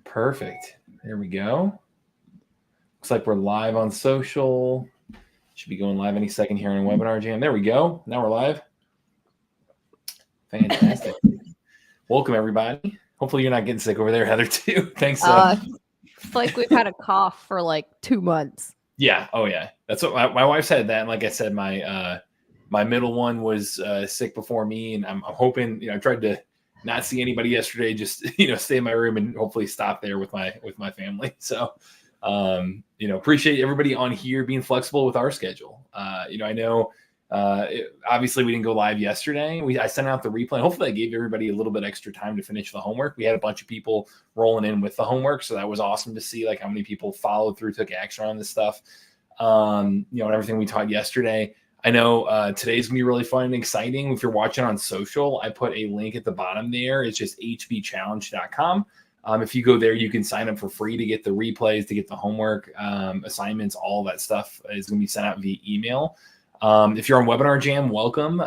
Perfect. There we go. Looks like we're live on social. Should be going live any second here on Webinar Jam. There we go. Now we're live. Fantastic. Welcome, everybody. Hopefully you're not getting sick over there, Heather, too. Thanks. It's like we've had a cough for like 2 months. Yeah. Oh, yeah. That's what my wife said that. And like I said, my middle one was sick before me. And I'm hoping, I tried to not see anybody yesterday, just, stay in my room and hopefully stop there with my family. So, appreciate everybody on here being flexible with our schedule. I know, obviously we didn't go live yesterday. I sent out the replay. Hopefully I gave everybody a little bit extra time to finish the homework. We had a bunch of people rolling in with the homework. So that was awesome to see, like, how many people followed through, took action on this stuff. And everything we taught yesterday. I know today's gonna be really fun and exciting. If you're watching on social, I put a link at the bottom there. It's just hbchallenge.com. If you go there, you can sign up for free to get the replays, to get the homework, assignments, all that stuff is going to be sent out via email. If you're on Webinar Jam, welcome.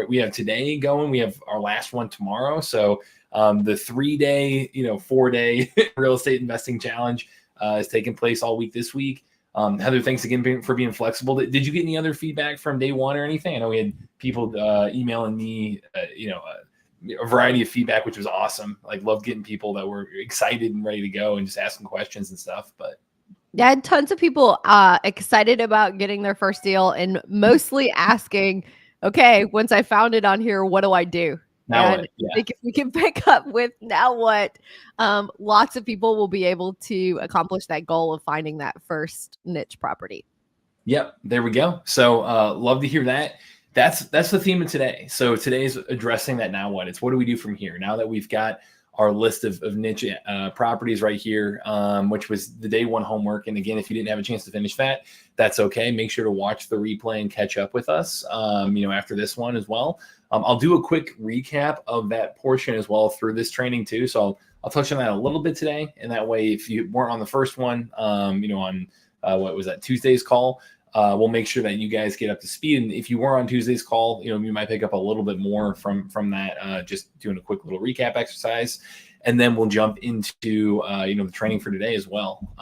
We have today going. We have our last one tomorrow. So the 3-day, 4-day real estate investing challenge is taking place all week this week. Heather, thanks again for being flexible. Did you get any other feedback from day one or anything? I know we had people emailing me, a variety of feedback, which was awesome. Like, loved getting people that were excited and ready to go and just asking questions and stuff. But yeah, I had tons of people excited about getting their first deal and mostly asking, okay, once I found it on here, what do I do? Now and what? Yeah. I think if we can pick up with now what, lots of people will be able to accomplish that goal of finding that first niche property. Yep, there we go. So love to hear that. That's the theme of today. So today's addressing that now what. It's what do we do from here? Now that we've got our list of niche properties right here, which was the day one homework. And again, if you didn't have a chance to finish that, that's okay. Make sure to watch the replay and catch up with us, after this one as well. I'll do a quick recap of that portion as well through this training too. So I'll touch on that a little bit today. And that way, if you weren't on the first one, on what was that, Tuesday's call, we'll make sure that you guys get up to speed. And if you were on Tuesday's call, you might pick up a little bit more from that, just doing a quick little recap exercise. And then we'll jump into, the training for today as well.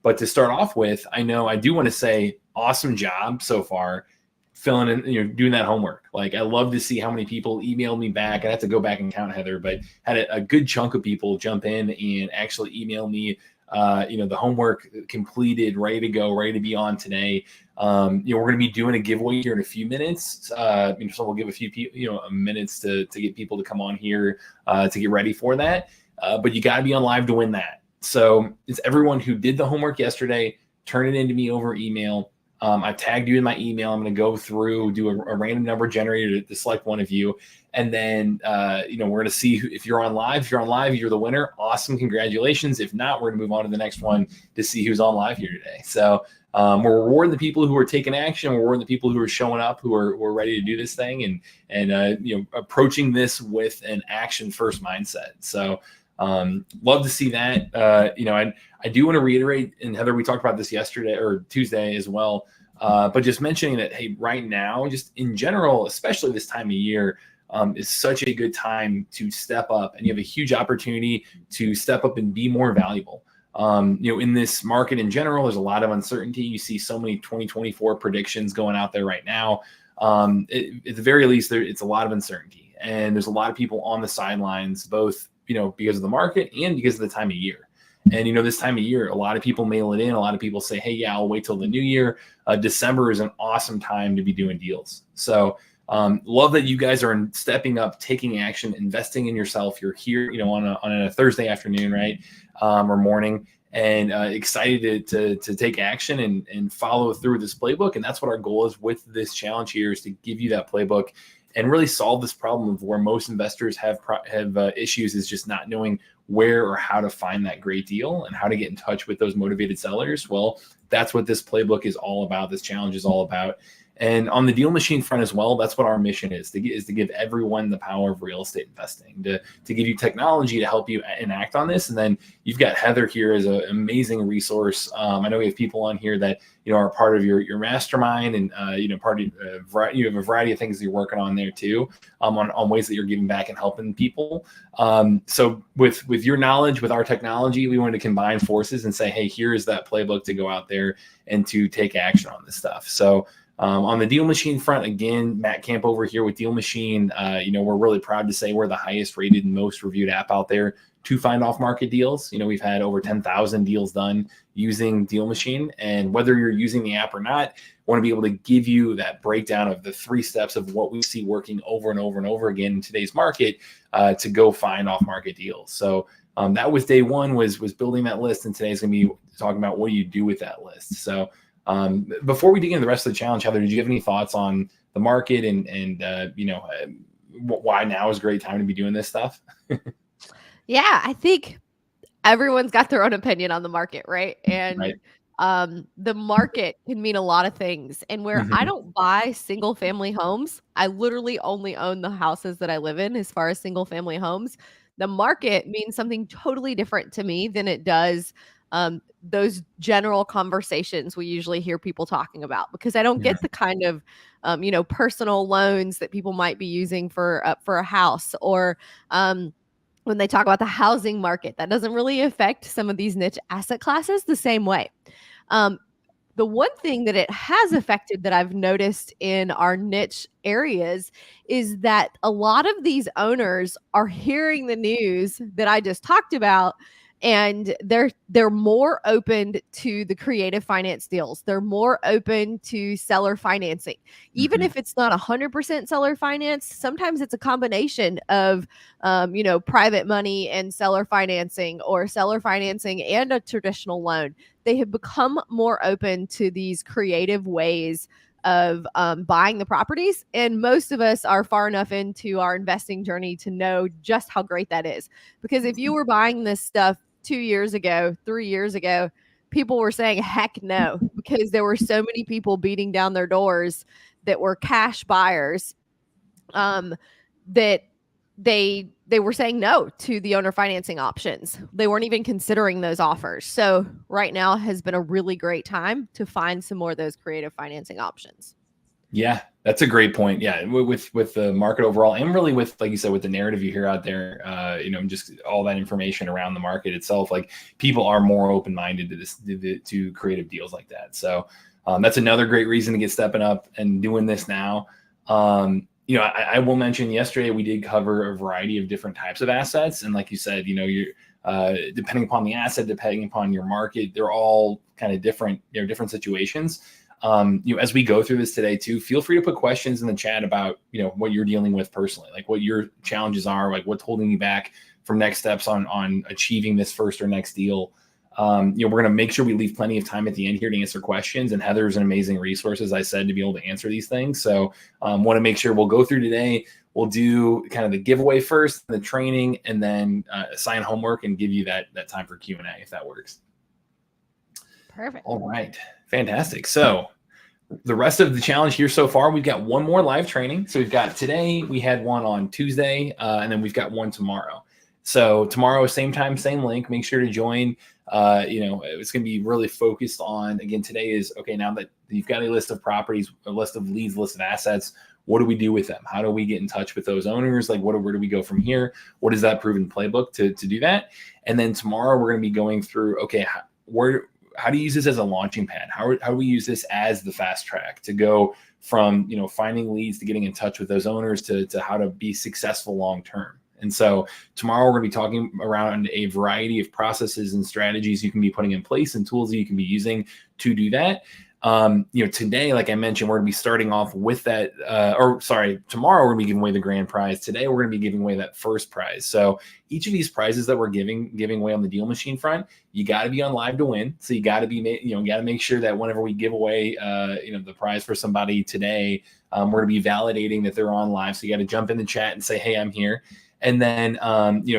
But to start off with, I do want to say awesome job so far filling in, doing that homework. Like, I love to see how many people emailed me back. I have to go back and count, Heather, but had a good chunk of people jump in and actually email me the homework completed, ready to go, ready to be on today. We're going to be doing a giveaway here in a few minutes. So we'll give a few people, minutes to get people to come on here to get ready for that. But you got to be on live to win that. So it's everyone who did the homework yesterday, turn it into me over email. I tagged you in my email. I'm going to go through, do a random number generator to select one of you. And then, we're going to see if you're on live. If you're on live, you're the winner. Awesome. Congratulations. If not, we're going to move on to the next one to see who's on live here today. So we're rewarding the people who are taking action. We're rewarding the people who are showing up, who are ready to do this thing and approaching this with an action first mindset. So love to see that. I do want to reiterate, and Heather, we talked about this yesterday or Tuesday as well, but just mentioning that, hey, right now, just in general, especially this time of year, is such a good time to step up, and you have a huge opportunity to step up and be more valuable. In this market in general, there's a lot of uncertainty. You see so many 2024 predictions going out there right now. At the very least, it's a lot of uncertainty, and there's a lot of people on the sidelines, both because of the market and because of the time of year. And, this time of year, a lot of people mail it in. A lot of people say, hey, yeah, I'll wait till the new year. December is an awesome time to be doing deals. So love that you guys are stepping up, taking action, investing in yourself. You're here, on a Thursday afternoon, right? Or morning, and excited to take action and follow through this playbook. And that's what our goal is with this challenge here, is to give you that playbook and really solve this problem of where most investors have issues, is just not knowing where or how to find that great deal and how to get in touch with those motivated sellers. Well, that's what this playbook is all about. This challenge is all about. And on the Deal Machine front as well, that's what our mission is, to give everyone the power of real estate investing, to give you technology to help you enact on this. And then you've got Heather here as an amazing resource. I know we have people on here that, are part of your mastermind, and part of you have a variety of things that you're working on there too, on ways that you're giving back and helping people. So with your knowledge, with our technology, we wanted to combine forces and say, hey, here is that playbook to go out there and to take action on this stuff. So on the Deal Machine front, again, Matt Camp over here with Deal Machine, we're really proud to say we're the highest rated and most reviewed app out there to find off-market deals. We've had over 10,000 deals done using Deal Machine. And whether you're using the app or not, I want to be able to give you that breakdown of the 3 steps of what we see working over and over and over again in today's market to go find off-market deals. So that was day one, was building that list. And today's going to be talking about what do you do with that list. So before we dig into the rest of the challenge, Heather, did you have any thoughts on the market and why now is a great time to be doing this stuff? Yeah, I think everyone's got their own opinion on the market, right? And right. The market can mean a lot of things. And where I don't buy single family homes, I literally only own the houses that I live in as far as single family homes. The market means something totally different to me than it does those general conversations we usually hear people talking about, because I don't get the kind of personal loans that people might be using for a house, or when they talk about the housing market, that doesn't really affect some of these niche asset classes the same way. The one thing that it has affected that I've noticed in our niche areas is that a lot of these owners are hearing the news that I just talked about, and they're more open to the creative finance deals. They're more open to seller financing. Even if it's not 100% seller finance, sometimes it's a combination of private money and seller financing, or seller financing and a traditional loan. They have become more open to these creative ways of buying the properties. And most of us are far enough into our investing journey to know just how great that is. Because if you were buying this stuff 2 years ago, 3 years ago, people were saying heck no, because there were so many people beating down their doors that were cash buyers, that they were saying no to the owner financing options. They weren't even considering those offers. So right now has been a really great time to find some more of those creative financing options. Yeah, that's a great point. Yeah, with the market overall, and really with, like you said, with the narrative you hear out there, just all that information around the market itself, like people are more open-minded to this, to creative deals like that. So that's another great reason to get stepping up and doing this now. I will mention yesterday we did cover a variety of different types of assets, and like you said, you're depending upon the asset, depending upon your market, they're all kind of different. Different situations. As we go through this today too, feel free to put questions in the chat about, what you're dealing with personally, like what your challenges are, like what's holding you back from next steps on achieving this first or next deal. We're going to make sure we leave plenty of time at the end here to answer questions, and Heather's an amazing resource, as I said, to be able to answer these things. So want to make sure we'll go through today. We'll do kind of the giveaway first, the training, and then assign homework and give you that time for Q&A, if that works. Perfect. All right. Fantastic. So the rest of the challenge here so far, we've got one more live training. So we've got today, we had one on Tuesday, and then we've got one tomorrow. So tomorrow, same time, same link. Make sure to join. It's going to be really focused on, again, today is, okay, now that you've got a list of properties, a list of leads, list of assets, what do we do with them? How do we get in touch with those owners? Like, where do we go from here? What is that proven playbook to do that? And then tomorrow we're going to be going through, okay, how do you use this as a launching pad? How do we use this as the fast track to go from, finding leads to getting in touch with those owners to how to be successful long-term? And so tomorrow we're going to be talking around a variety of processes and strategies you can be putting in place and tools that you can be using to do that. Today, like I mentioned, we're going to be starting off with that, tomorrow we're going to be giving away the grand prize. Today, we're going to be giving away that first prize. So each of these prizes that we're giving away on the Deal Machine front, you got to be on live to win. So you got to be, got to make sure that whenever we give away, the prize for somebody today, we're going to be validating that they're on live. So you got to jump in the chat and say, hey, I'm here. And then,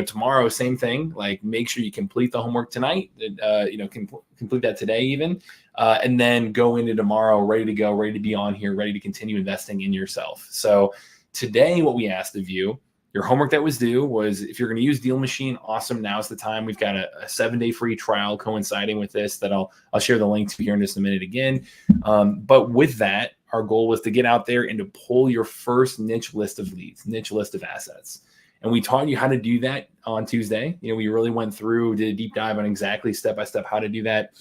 tomorrow, same thing. Like, make sure you complete the homework tonight. Complete that today even, and then go into tomorrow ready to go, ready to be on here, ready to continue investing in yourself. So today, what we asked of you, your homework that was due was, if you're going to use DealMachine, awesome. Now's the time. We've got a 7-day free trial coinciding with this that I'll share the link to here in just a minute again. But with that, our goal was to get out there and to pull your first niche list of leads, niche list of assets. And we taught you how to do that on Tuesday. We really went through, did a deep dive on exactly step-by-step how to do that.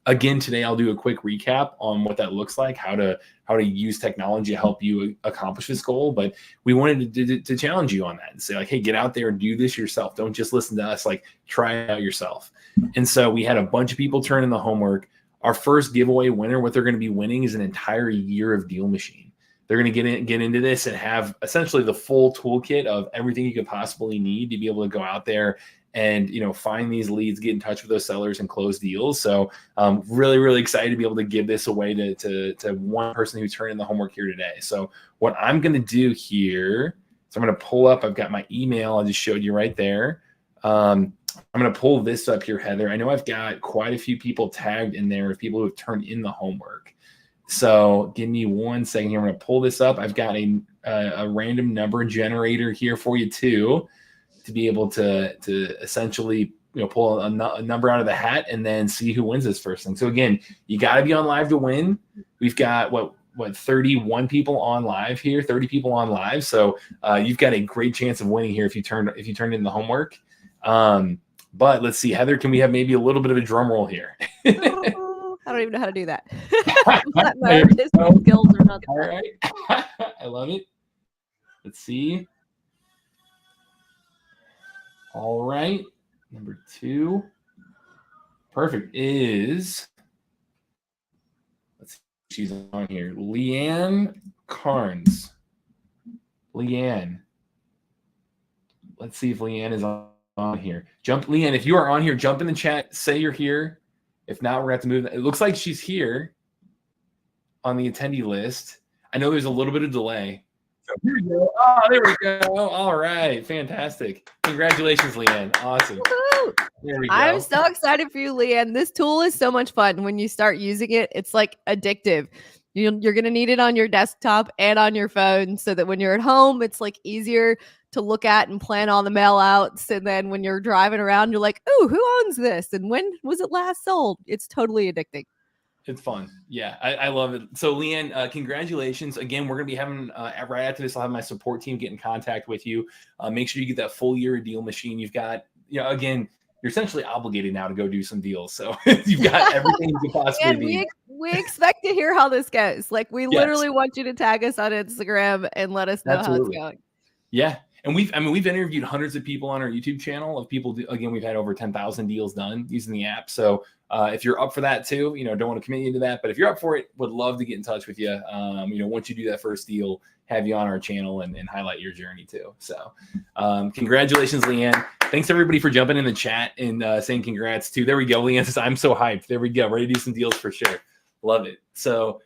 Again, today I'll do a quick recap on what that looks like, how to use technology to help you accomplish this goal. But we wanted to challenge you on that and say, like, hey, get out there and do this yourself. Don't just listen to us, like, try it out yourself. And so we had a bunch of people turn in the homework. Our first giveaway winner, what they're going to be winning is an entire year of DealMachine. They're going to get into this and have essentially the full toolkit of everything you could possibly need to be able to go out there and find these leads, get in touch with those sellers, and close deals. So really, really excited to be able to give this away to one person who turned in the homework here today. So what I'm going to do here, so I'm going to pull up, I've got my email I just showed you right there. I'm going to pull this up here, Heather. I know I've got quite a few people tagged in there of people who have turned in the homework. So give me 1 second here. I'm going to pull this up. I've got a random number generator here for you too, to be able to essentially pull a number out of the hat and then see who wins this first thing. So again, you got to be on live to win. We've got what 31 people on live here, 30 people on live. So you've got a great chance of winning here if you turn in the homework. But let's see, Heather, can we have maybe a little bit of a drum roll here? I don't even know how to do that. My artistic skills are not. All right. I love it. Let's see. All right. Number 2. Perfect is, let's see, she's on here. Leanne Carnes. Leanne. Let's see if Leanne is on here. Leanne, if you are on here, jump in the chat, say you're here. If not, we're going to have to move. It looks like she's here on the attendee list. I know there's a little bit of delay. So here we go. Oh, there we go. All right. Fantastic. Congratulations, Leanne. Awesome. Woo-hoo. There we go. I'm so excited for you, Leanne. This tool is so much fun. When you start using it, it's like addictive. You're going to need it on your desktop and on your phone so that when you're at home, it's like easier to look at and plan all the mail outs. And then when you're driving around, you're like, ooh, who owns this? And when was it last sold? It's totally addicting. It's fun. Yeah, I love it. So Leanne, congratulations. Again, we're going to be having, right after this, I'll have my support team get in contact with you. Make sure you get that full year of DealMachine. You've got, again, you're essentially obligated now to go do some deals. So you've got everything you could possibly need. We expect to hear how this goes. Like, we literally want you to tag us on Instagram and let us know how it's going. Yeah. And we've interviewed hundreds of people on our YouTube channel of people. Again, we've had over 10,000 deals done using the app. So if you're up for that too, don't want to commit you to that, but if you're up for it, would love to get in touch with you. Once you do that first deal, have you on our channel and highlight your journey too. So congratulations, Leanne. Thanks everybody for jumping in the chat and saying congrats too. There we go. Leanne says, I'm so hyped. There we go. Ready to do some deals for sure. Love it. So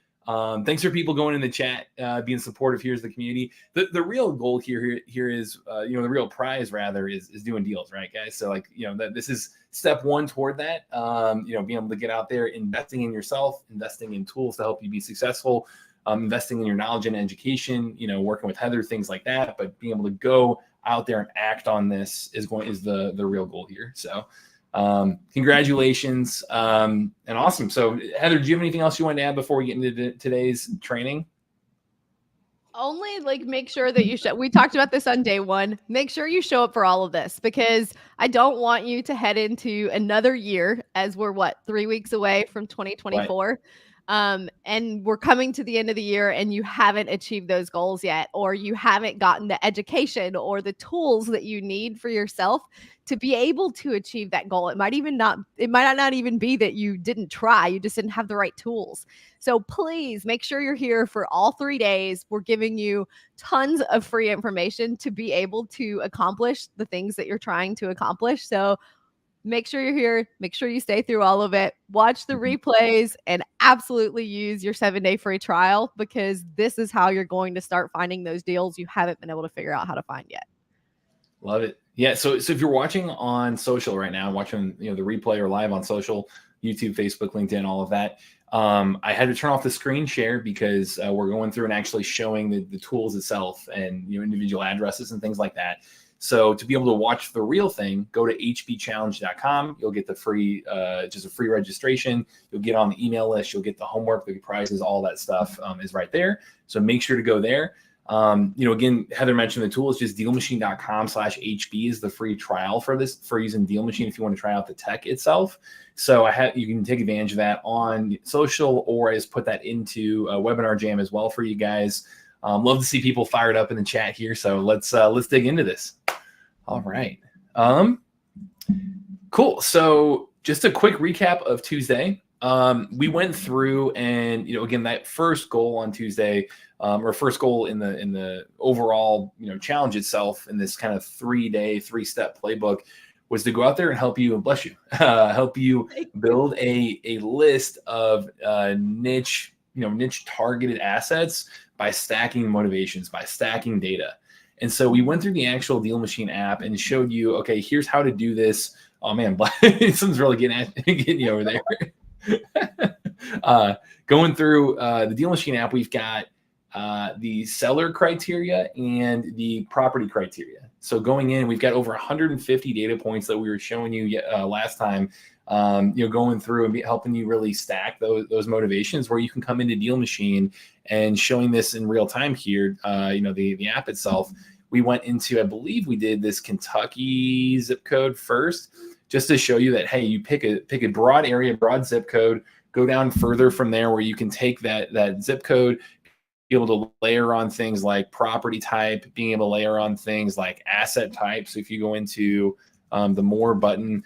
thanks for people going in the chat, being supportive here as the community. The real goal here is, the real prize rather is doing deals, right, guys? So that this is step 1 toward that, being able to get out there, investing in yourself, investing in tools to help you be successful, investing in your knowledge and education, working with Heather, things like that. But being able to go out there and act on this is the real goal here. So congratulations, and awesome. So Heather, do you have anything else you want to add before we get into today's training? Only make sure that you show. We talked about this on day 1. Make sure you show up for all of this, because I don't want you to head into another year, as we're 3 weeks away from 2024. Right. And we're coming to the end of the year and you haven't achieved those goals yet, or you haven't gotten the education or the tools that you need for yourself to be able to achieve that goal. It might not even be that you didn't try, you just didn't have the right tools. So please make sure you're here for all 3 days. We're giving you tons of free information to be able to accomplish the things that you're trying to accomplish. So make sure you're here. Make sure you stay through all of it. Watch the replays and absolutely use your 7-day free trial, because this is how you're going to start finding those deals you haven't been able to figure out how to find yet. Love it. Yeah. So if you're watching on social right now, watching the replay or live on social, YouTube, Facebook, LinkedIn, all of that, I had to turn off the screen share because we're going through and actually showing the tools itself and individual addresses and things like that. So to be able to watch the real thing, go to hbchallenge.com. You'll get the free, just a free registration. You'll get on the email list. You'll get the homework, the prizes, all that stuff is right there. So make sure to go there. Again, Heather mentioned the tool is just dealmachine.com/HB is the free trial for using DealMachine if you want to try out the tech itself. So you can take advantage of that on social, or I just put that into a webinar jam as well for you guys. Love to see people fired up in the chat here. So let's dig into this. All right. Cool. So just a quick recap of Tuesday. We went through and, again, that first goal on Tuesday, or first goal in the overall, challenge itself in this kind of 3-day, 3-step playbook was to go out there and help you, and bless you, help you build a list of niche targeted assets by stacking motivations, by stacking data. And so we went through the actual DealMachine app and showed you, okay, here's how to do this. Oh man, something's really getting you over there. Going through the DealMachine app, we've got the seller criteria and the property criteria. So going in, we've got over 150 data points that we were showing you last time. Going through and helping you really stack those motivations, where you can come into DealMachine and showing this in real time here. The app itself. We went into, I believe we did this Kentucky zip code first, just to show you that, hey, you pick a broad area, broad zip code, go down further from there where you can take that zip code, be able to layer on things like property type, being able to layer on things like asset type. So if you go into the more button,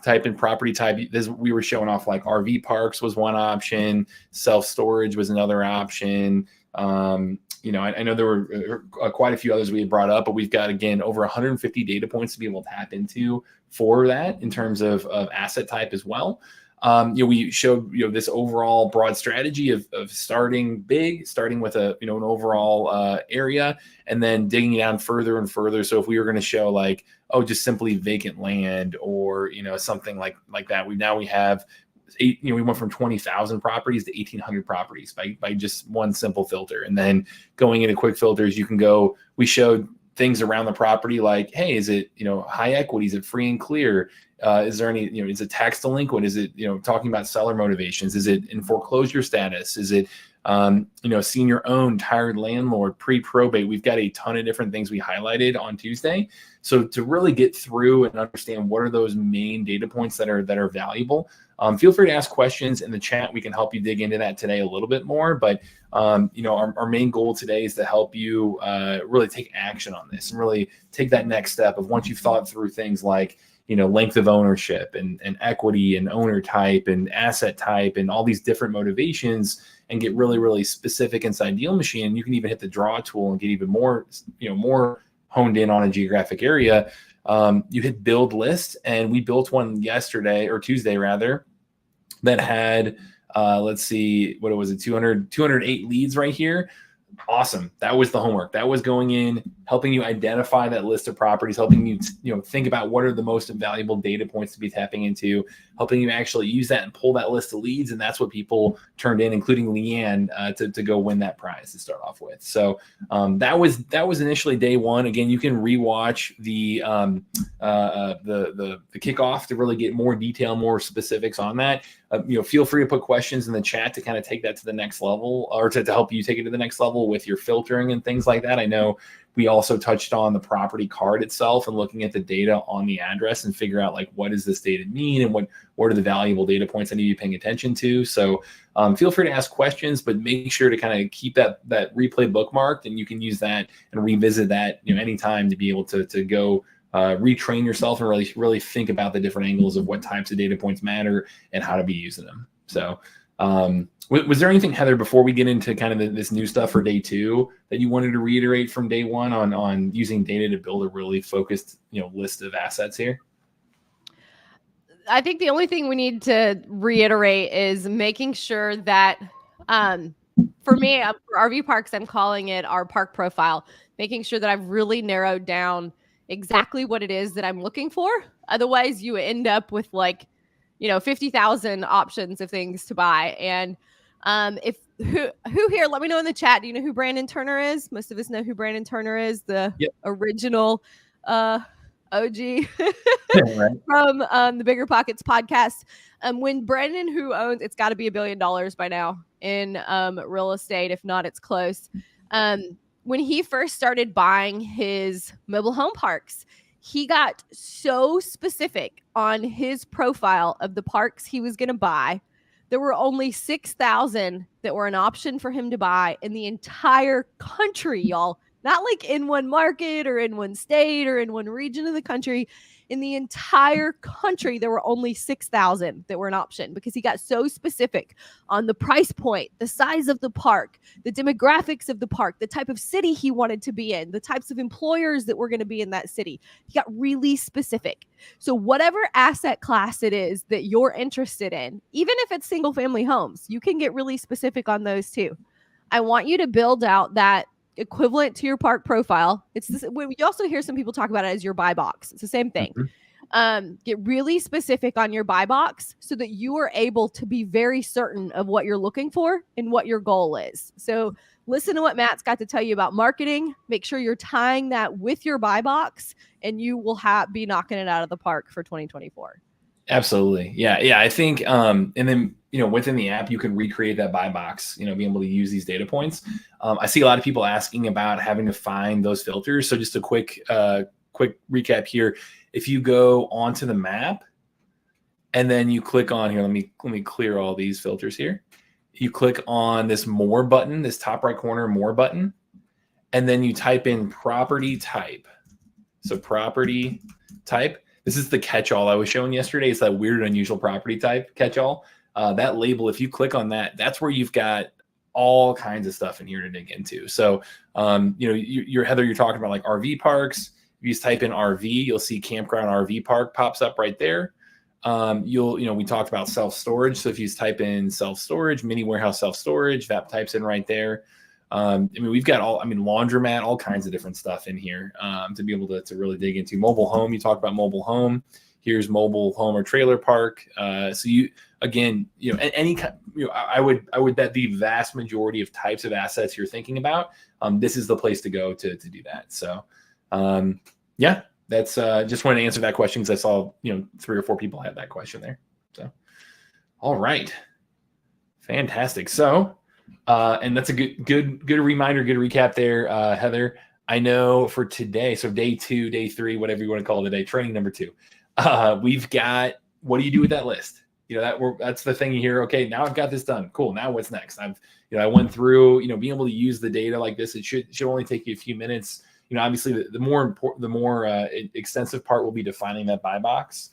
type in property type, we were showing off like RV parks was one option, self-storage was another option. I know there were quite a few others we had brought up, but we've got, again, over 150 data points to be able to tap into for that in terms of asset type as well. We showed, this overall broad strategy of starting big, starting with an overall area, and then digging down further and further. So if we were going to show like, just simply vacant land or, something like that, we have we went from 20,000 properties to 1,800 properties by just one simple filter. And then going into quick filters, we showed things around the property like, hey, is it, high equity? Is it free and clear? Is there any, is it tax delinquent? Is it, talking about seller motivations? Is it in foreclosure status? Is it, senior owned, tired landlord, pre-probate? We've got a ton of different things we highlighted on Tuesday. So to really get through and understand what are those main data points that are valuable, feel free to ask questions in the chat. We can help you dig into that today a little bit more. But, our main goal today is to help you really take action on this and really take that next step of, once you've thought through things like, length of ownership and equity and owner type and asset type and all these different motivations, and get really, really specific inside DealMachine. You can even hit the draw tool and get even more, more honed in on a geographic area. You hit build list, and we built one Tuesday rather, that had, let's see, what was it? 208 leads right here. Awesome. That was the homework. That was going in, helping you identify that list of properties, helping you, think about what are the most valuable data points to be tapping into, helping you actually use that and pull that list of leads. And that's what people turned in, including Leanne, to go win that prize to start off with. So that was initially day one. Again, you can rewatch the kickoff to really get more detail, more specifics on that. Feel free to put questions in the chat to kind of take that to the next level, or to help you take it to the next level with your filtering and things like that. I know we also touched on the property card itself and looking at the data on the address and figure out like, what does this data mean and what are the valuable data points I need to be paying attention to. So feel free to ask questions, but make sure to kind of keep that replay bookmarked, and you can use that and revisit that anytime to be able to go retrain yourself and really think about the different angles of what types of data points matter and how to be using them. So was there anything, Heather, before we get into kind of this new stuff for day two, that you wanted to reiterate from day one on using data to build a really focused list of assets here? I think the only thing we need to reiterate is making sure that, for me, for RV parks, I'm calling it our park profile, making sure that I've really narrowed down exactly what it is that I'm looking for. Otherwise, you end up with like, 50,000 options of things to buy. And if who here, let me know in the chat. Do you know who Brandon Turner is? Most of us know who Brandon Turner is, the original OG Right. from the Bigger Pockets podcast. When Brandon, who owns, it's got to be $1 billion by now in real estate. If not, it's close. When he first started buying his mobile home parks, he got so specific on his profile of the parks he was going to buy. There were only 6,000 that were an option for him to buy in the entire country, y'all. Not like in one market or in one state or in one region of the country. In the entire country, there were only 6,000 that were an option because he got so specific on the price point, the size of the park, the demographics of the park, the type of city he wanted to be in, the types of employers that were going to be in that city. He got really specific. So whatever asset class it is that you're interested in, even if it's single family homes, you can get really specific on those too. I want you to build out that equivalent to your park profile. It's this. We also hear some people talk about it as your buy box. It's the same thing. Get really specific on your buy box so that you are able to be very certain of what you're looking for and what your goal is. So listen to what Matt's got to tell you about marketing. Make sure you're tying that with your buy box, and you will be knocking it out of the park for 2024. Absolutely. Yeah. I think, and then, within the app, you can recreate that buy box, being able to use these data points. I see a lot of people asking about having to find those filters. So just a quick recap here. If you go onto the map and then you click on here, let me clear all these filters here. You click on this more button, this top right corner, more button, and then you type in property type. So property type. This is the catch-all I was showing yesterday. It's that weird, unusual property type catch-all. That label, if you click on that, that's where you've got all kinds of stuff in here to dig into. So, you're Heather, you're talking about like RV parks. If you just type in RV, you'll see campground RV park pops up right there. We talked about self-storage. So if you just type in self-storage, mini warehouse self-storage, that types in right there. We've got laundromat, all kinds of different stuff in here to be able to really dig into. Mobile home, you talk about mobile home. Here's mobile home or trailer park. So you, again, any, I would bet the vast majority of types of assets you're thinking about, this is the place to go to do that. So, that's just wanted to answer that question because I saw, 3 or 4 people had that question there. So, all right. Fantastic. So, and that's a good reminder, good recap there, Heather. I know for today, so day 2, day 3, whatever you want to call it today, training number 2, we've got, what do you do with that list? That's the thing you hear. Okay, now I've got this done. Cool. Now what's next? I went through, being able to use the data like this. It should only take you a few minutes. Obviously the more extensive part will be defining that buy box.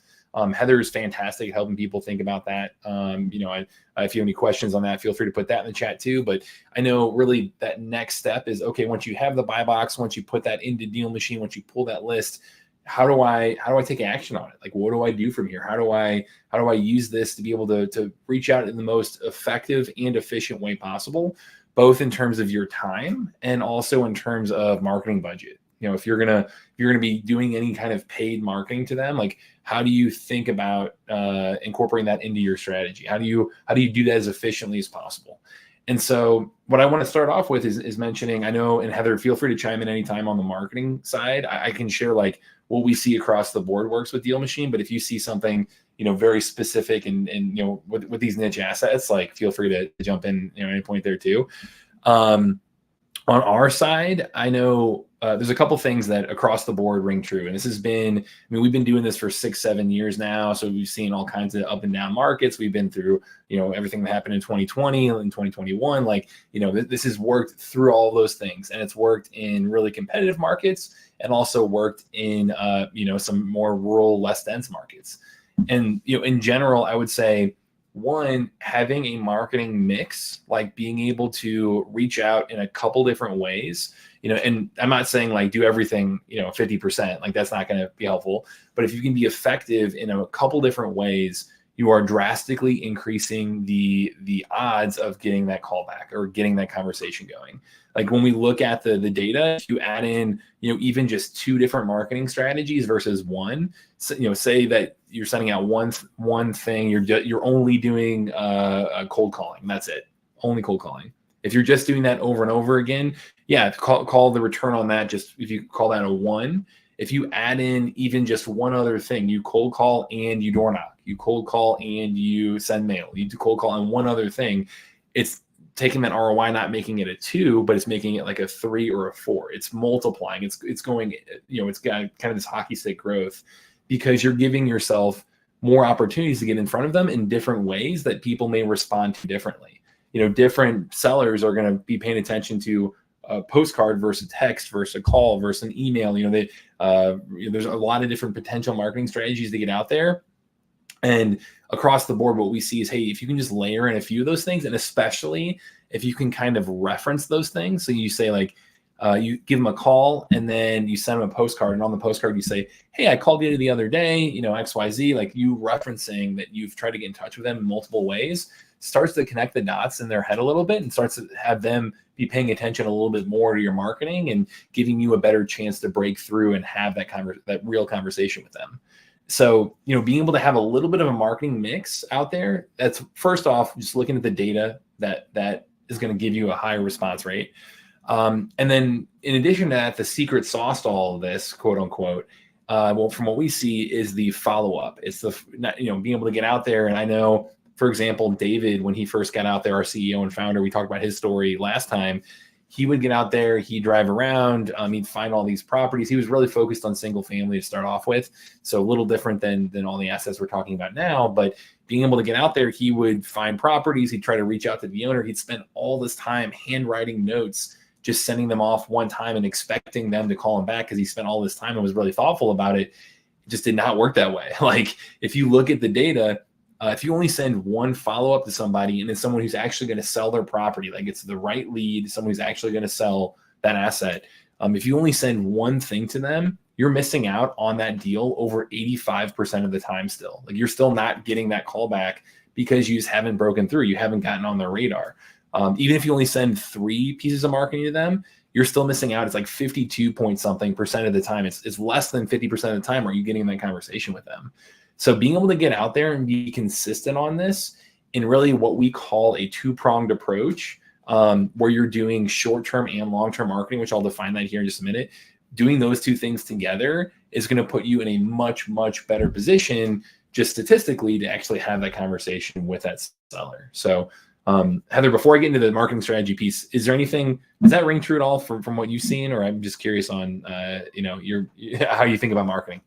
Heather is fantastic at helping people think about that. If you have any questions on that, feel free to put that in the chat too. But I know really that next step is, okay, once you have the buy box, once you put that into DealMachine, once you pull that list, how do I take action on it? Like, what do I do from here? How do I use this to be able to reach out in the most effective and efficient way possible, both in terms of your time and also in terms of marketing budget? If you're gonna be doing any kind of paid marketing to them, like, how do you think about incorporating that into your strategy? How do you do that as efficiently as possible? And so what I want to start off with is mentioning, I know, and Heather, feel free to chime in anytime on the marketing side. I can share like what we see across the board works with DealMachine, but if you see something, very specific and with these niche assets, like, feel free to jump in, at any point there too. On our side, I know there's a couple things that across the board ring true. And this has been, we've been doing this for 6-7 years now. So we've seen all kinds of up and down markets. We've been through, everything that happened in 2020 and 2021. Like, this has worked through all those things. And it's worked in really competitive markets and also worked in, some more rural, less dense markets. And, in general, I would say, one, having a marketing mix, like being able to reach out in a couple different ways, and I'm not saying like do everything, 50%, like that's not going to be helpful. But if you can be effective in a couple different ways, you are drastically increasing the odds of getting that call back or getting that conversation going. Like when we look at the data, if you add in, even just 2 different marketing strategies versus one, so, say that you're sending out one thing, you're only doing cold calling. That's it, only cold calling. If you're just doing that over and over again, yeah, call the return on that. Just if you call that a 1, if you add in even just one other thing, you cold call and you door knock, you cold call and you send mail, you do cold call and one other thing, it's taking that ROI, not making it a 2, but it's making it like a 3 or a 4. It's multiplying. It's going, it's got kind of this hockey stick growth because you're giving yourself more opportunities to get in front of them in different ways that people may respond to differently. Different sellers are going to be paying attention to a postcard versus text versus a call versus an email. There's a lot of different potential marketing strategies to get out there. And across the board, what we see is, hey, if you can just layer in a few of those things, and especially if you can kind of reference those things. So you say like, you give them a call and then you send them a postcard, and on the postcard you say, hey, I called you the other day, XYZ, like you referencing that you've tried to get in touch with them in multiple ways starts to connect the dots in their head a little bit and starts to have them be paying attention a little bit more to your marketing and giving you a better chance to break through and have that real conversation with them. So, being able to have a little bit of a marketing mix out there, that's first off, just looking at the data that is going to give you a higher response rate. And then in addition to that, the secret sauce to all of this, quote unquote, from what we see is the follow-up. It's being able to get out there. And I know, for example, David, when he first got out there, our CEO and founder, we talked about his story last time. He would get out there, he'd drive around, he'd find all these properties. He was really focused on single family to start off with. So a little different than all the assets we're talking about now, but being able to get out there, he would find properties. He'd try to reach out to the owner. He'd spend all this time handwriting notes, just sending them off one time and expecting them to call him back because he spent all this time and was really thoughtful about it. It just did not work that way. Like if you look at the data, if you only send one follow-up to somebody and it's someone who's actually going to sell their property, like it's the right lead, someone who's actually going to sell that asset. If you only send one thing to them, you're missing out on that deal over 85% of the time still. Like you're still not getting that call back because you just haven't broken through. You haven't gotten on their radar. Even if you only send 3 pieces of marketing to them, you're still missing out. It's like 52 point something percent of the time. It's less than 50% of the time are you getting that conversation with them. So being able to get out there and be consistent on this in really what we call a 2-pronged approach, where you're doing short-term and long-term marketing, which I'll define that here in just a minute. Doing those 2 things together is going to put you in a much, much better position just statistically to actually have that conversation with that seller. So Heather, before I get into the marketing strategy piece, is there anything, does that ring true at all from what you've seen? Or I'm just curious on, how you think about marketing.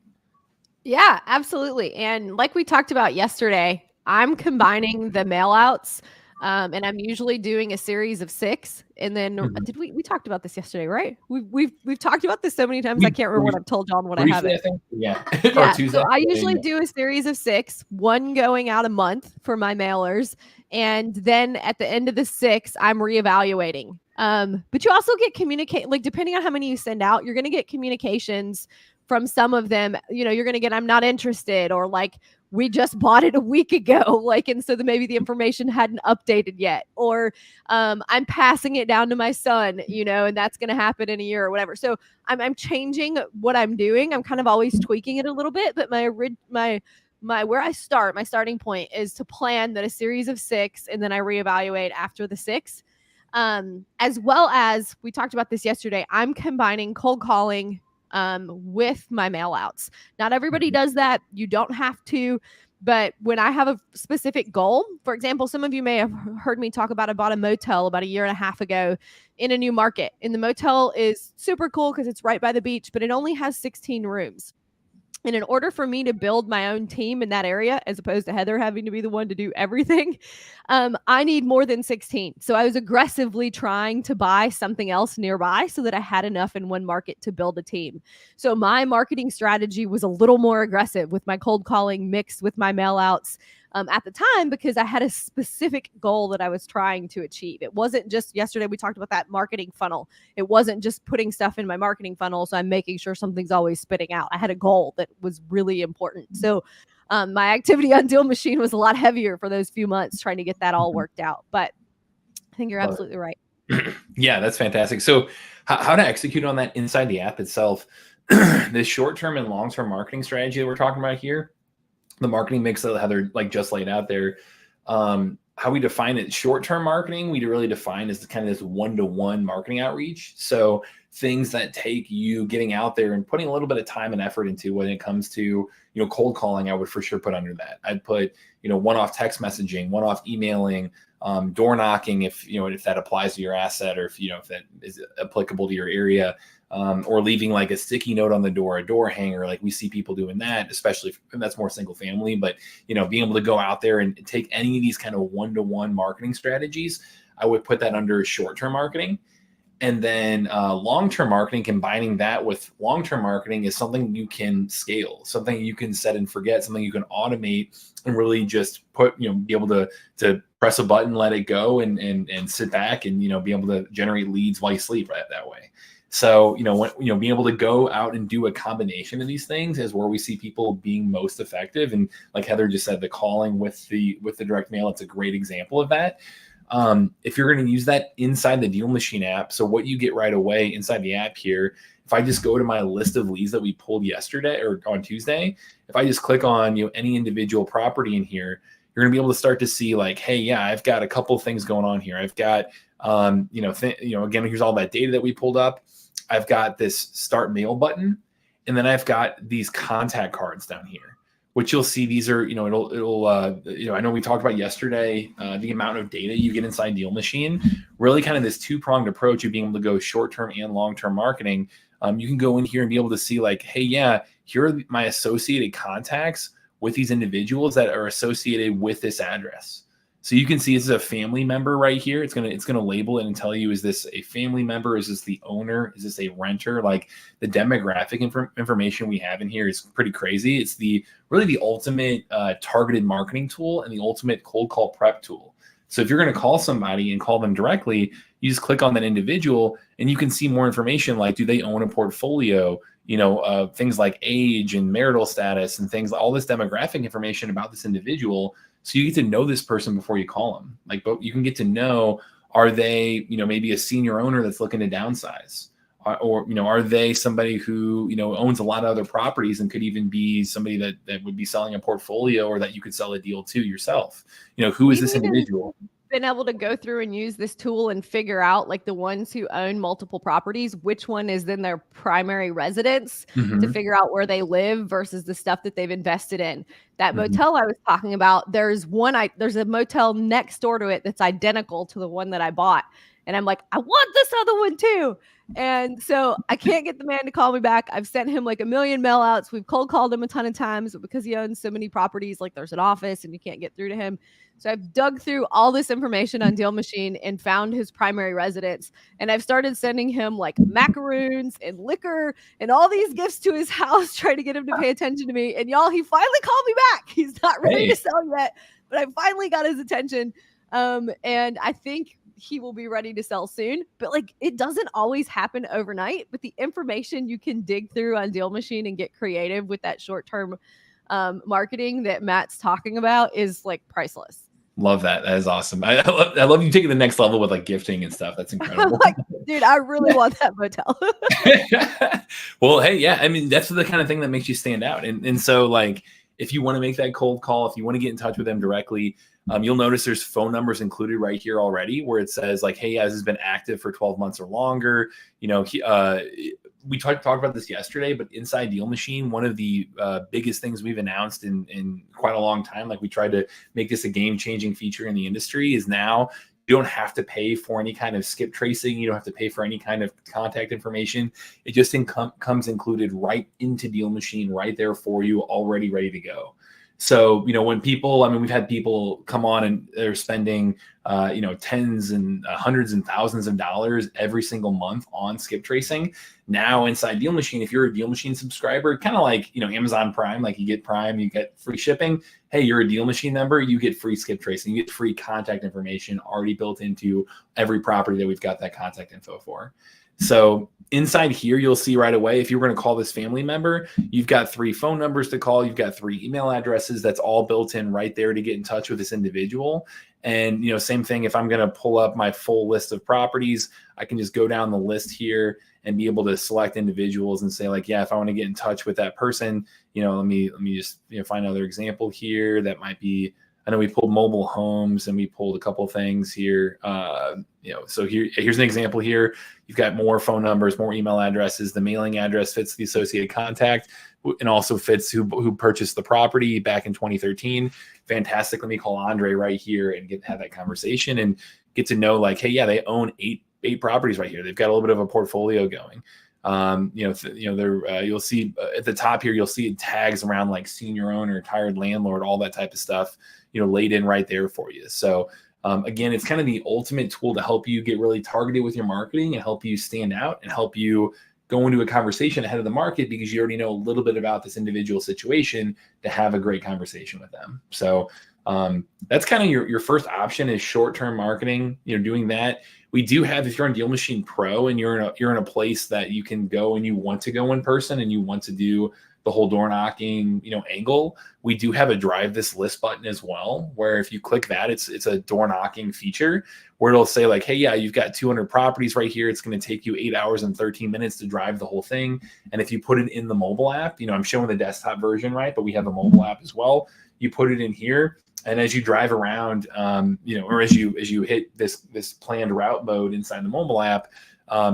Yeah, absolutely. And like we talked about yesterday, I'm combining the mail outs, and I'm usually doing a series of 6. And then did we talked about this yesterday, right? We've talked about this so many times. I can't remember what I've told John when I haven't. Yeah. Yeah. So I usually do a series of 6, one going out a month for my mailers. And then at the end of the 6, I'm reevaluating. But you also get like depending on how many you send out, you're going to get communications from some of them. You're going to get, I'm not interested, or like, we just bought it a week ago. Like, and so maybe the information hadn't updated yet, or I'm passing it down to my son, and that's going to happen in a year or whatever. So I'm changing what I'm doing. I'm kind of always tweaking it a little bit, but where I start, my starting point is to plan that a series of 6, and then I reevaluate after the 6. As well as we talked about this yesterday, I'm combining cold calling with my mail outs. Not everybody does that. You don't have to, but when I have a specific goal, for example, some of you may have heard me talk about, I bought a motel about 1.5 years ago in a new market. And the motel is super cool because it's right by the beach, but it only has 16 rooms. And in order for me to build my own team in that area, as opposed to Heather having to be the one to do everything, I need more than 16. So I was aggressively trying to buy something else nearby so that I had enough in one market to build a team. So my marketing strategy was a little more aggressive with my cold calling mixed with my mail outs. at the time, because I had a specific goal that I was trying to achieve. It wasn't just, yesterday we talked about that marketing funnel. It wasn't just putting stuff in my marketing funnel, so I'm making sure something's always spitting out. I had a goal that was really important. So my activity on DealMachine was a lot heavier for those few months trying to get that all worked out. But I think you're absolutely right. Yeah, that's fantastic. So how to execute on that inside the app itself, this short-term and long-term marketing strategy that we're talking about here, the marketing mix that Heather like just laid out there, how we define it, short-term marketing, we really define as kind of this one-to-one marketing outreach. So things that take you getting out there and putting a little bit of time and effort into when it comes to, cold calling, I would for sure put under that. I'd put, one-off text messaging, one-off emailing, door knocking, if that applies to your asset, or if that is applicable to your area, or leaving like a sticky note on the door, a door hanger. Like we see people doing that, especially if that's more single family, but being able to go out there and take any of these kind of one-to-one marketing strategies, I would put that under short-term marketing. And then long-term marketing, combining that with long-term marketing, is something you can scale, something you can set and forget, something you can automate and really just put, be able to press a button, let it go, and sit back and, be able to generate leads while you sleep right that way. So, being able to go out and do a combination of these things is where we see people being most effective. And like Heather just said, the calling with the direct mail, it's a great example of that. If you're going to use that inside the DealMachine app, so what you get right away inside the app here, if I just go to my list of leads that we pulled yesterday or on Tuesday, if I just click on any individual property in here, you're going to be able to start to see like, hey, yeah, I've got a couple of things going on here. I've got, again, here's all that data that we pulled up. I've got this start mail button, and then I've got these contact cards down here, which you'll see. These are, I know we talked about yesterday, the amount of data you get inside DealMachine, really kind of this two-pronged approach of being able to go short-term and long-term marketing. You can go in here and be able to see like, hey, yeah, here are my associated contacts with these individuals that are associated with this address. So you can see this is a family member right here. It's gonna label it and tell you, is this a family member? Is this the owner? Is this a renter? Like the demographic information we have in here is pretty crazy. It's really the ultimate targeted marketing tool and the ultimate cold call prep tool. So if you're going to call somebody and call them directly, you just click on that individual and you can see more information like, do they own a portfolio? Things like age and marital status and things, all this demographic information about this individual. So you get to know this person before you call them. Like, but you can get to know, are they, maybe a senior owner that's looking to downsize, or are they somebody who, owns a lot of other properties and could even be somebody that would be selling a portfolio, or that you could sell a deal to yourself. Who is this individual? Been able to go through and use this tool and figure out like the ones who own multiple properties, which one is then their primary residence, to figure out where they live versus the stuff that they've invested in. That motel I was talking about, there's a motel next door to it that's identical to the one that I bought. And I'm like, I want this other one too. And so I can't get the man to call me back. I've sent him like a million mail outs. We've cold called him a ton of times, but because he owns so many properties, like there's an office and you can't get through to him. So I've dug through all this information on DealMachine and found his primary residence. And I've started sending him like macaroons and liquor and all these gifts to his house, trying to get him to pay attention to me. And y'all, he finally called me back. He's not ready to sell yet, but I finally got his attention. And I think he will be ready to sell soon. But like, it doesn't always happen overnight. But the information you can dig through on DealMachine and get creative with that short-term marketing that Matt's talking about is like priceless. Love that. That is awesome. I love you taking the next level with like gifting and stuff. That's incredible. Like, dude, I really want that motel. Well, hey, yeah. I mean, that's the kind of thing that makes you stand out. And so like, if you want to make that cold call, if you want to get in touch with them directly, you'll notice there's phone numbers included right here already, where it says like, hey, this has been active for 12 months or longer. We talked about this yesterday, but inside DealMachine, one of the biggest things we've announced in quite a long time, like we tried to make this a game-changing feature in the industry, is now you don't have to pay for any kind of skip tracing. You don't have to pay for any kind of contact information. It just comes included right into DealMachine, right there for you, already ready to go. So, when people, we've had people come on and they're spending, tens and hundreds and thousands of dollars every single month on skip tracing. Now inside DealMachine, if you're a DealMachine subscriber, kind of like, Amazon Prime, like you get Prime, you get free shipping. Hey, you're a DealMachine member, you get free skip tracing, you get free contact information already built into every property that we've got that contact info for. So inside here, you'll see right away, if you're going to call this family member, you've got 3 phone numbers to call. You've got 3 email addresses. That's all built in right there to get in touch with this individual. And, same thing, if I'm going to pull up my full list of properties, I can just go down the list here and be able to select individuals and say like, yeah, if I want to get in touch with that person, let me just, find another example here. That might be, I know we pulled mobile homes and we pulled a couple things here. So here's an example here. You've got more phone numbers, more email addresses. The mailing address fits the associated contact and also fits who purchased the property back in 2013. Fantastic. Let me call Andre right here and have that conversation and get to know like, hey, yeah, they own eight properties right here. They've got a little bit of a portfolio going. You'll see at the top here, you'll see tags around like senior owner, retired landlord, all that type of stuff, laid in right there for you. So again, it's kind of the ultimate tool to help you get really targeted with your marketing and help you stand out and help you go into a conversation ahead of the market because you already know a little bit about this individual situation to have a great conversation with them. So that's kind of your first option is short-term marketing, doing that. We do have, if you're on DealMachine Pro and you're in a place that you can go and you want to go in person and you want to do the whole door knocking, angle, we do have a drive this list button as well, where if you click that, it's a door knocking feature where it'll say like, hey, yeah, you've got 200 properties right here. It's going to take you 8 hours and 13 minutes to drive the whole thing. And if you put it in the mobile app, I'm showing the desktop version, right? But we have a mobile app as well. You put it in here. And as you drive around, or as you hit this planned route mode inside the mobile app,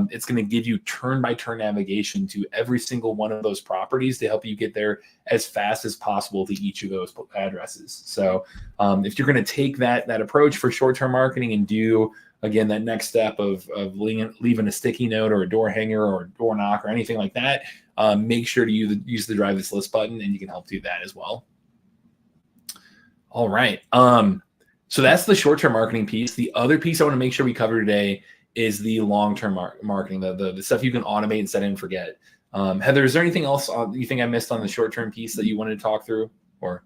it's going to give you turn-by-turn navigation to every single one of those properties to help you get there as fast as possible to each of those addresses. So if you're going to take that approach for short-term marketing and do, again, that next step of leaving a sticky note or a door hanger or a door knock or anything like that, make sure to use the Drive This List button, and you can help do that as well. All right. So that's the short-term marketing piece. The other piece I want to make sure we cover today is the long-term marketing, the stuff you can automate and set and forget. Heather, is there anything else you think I missed on the short-term piece that you wanted to talk through? Or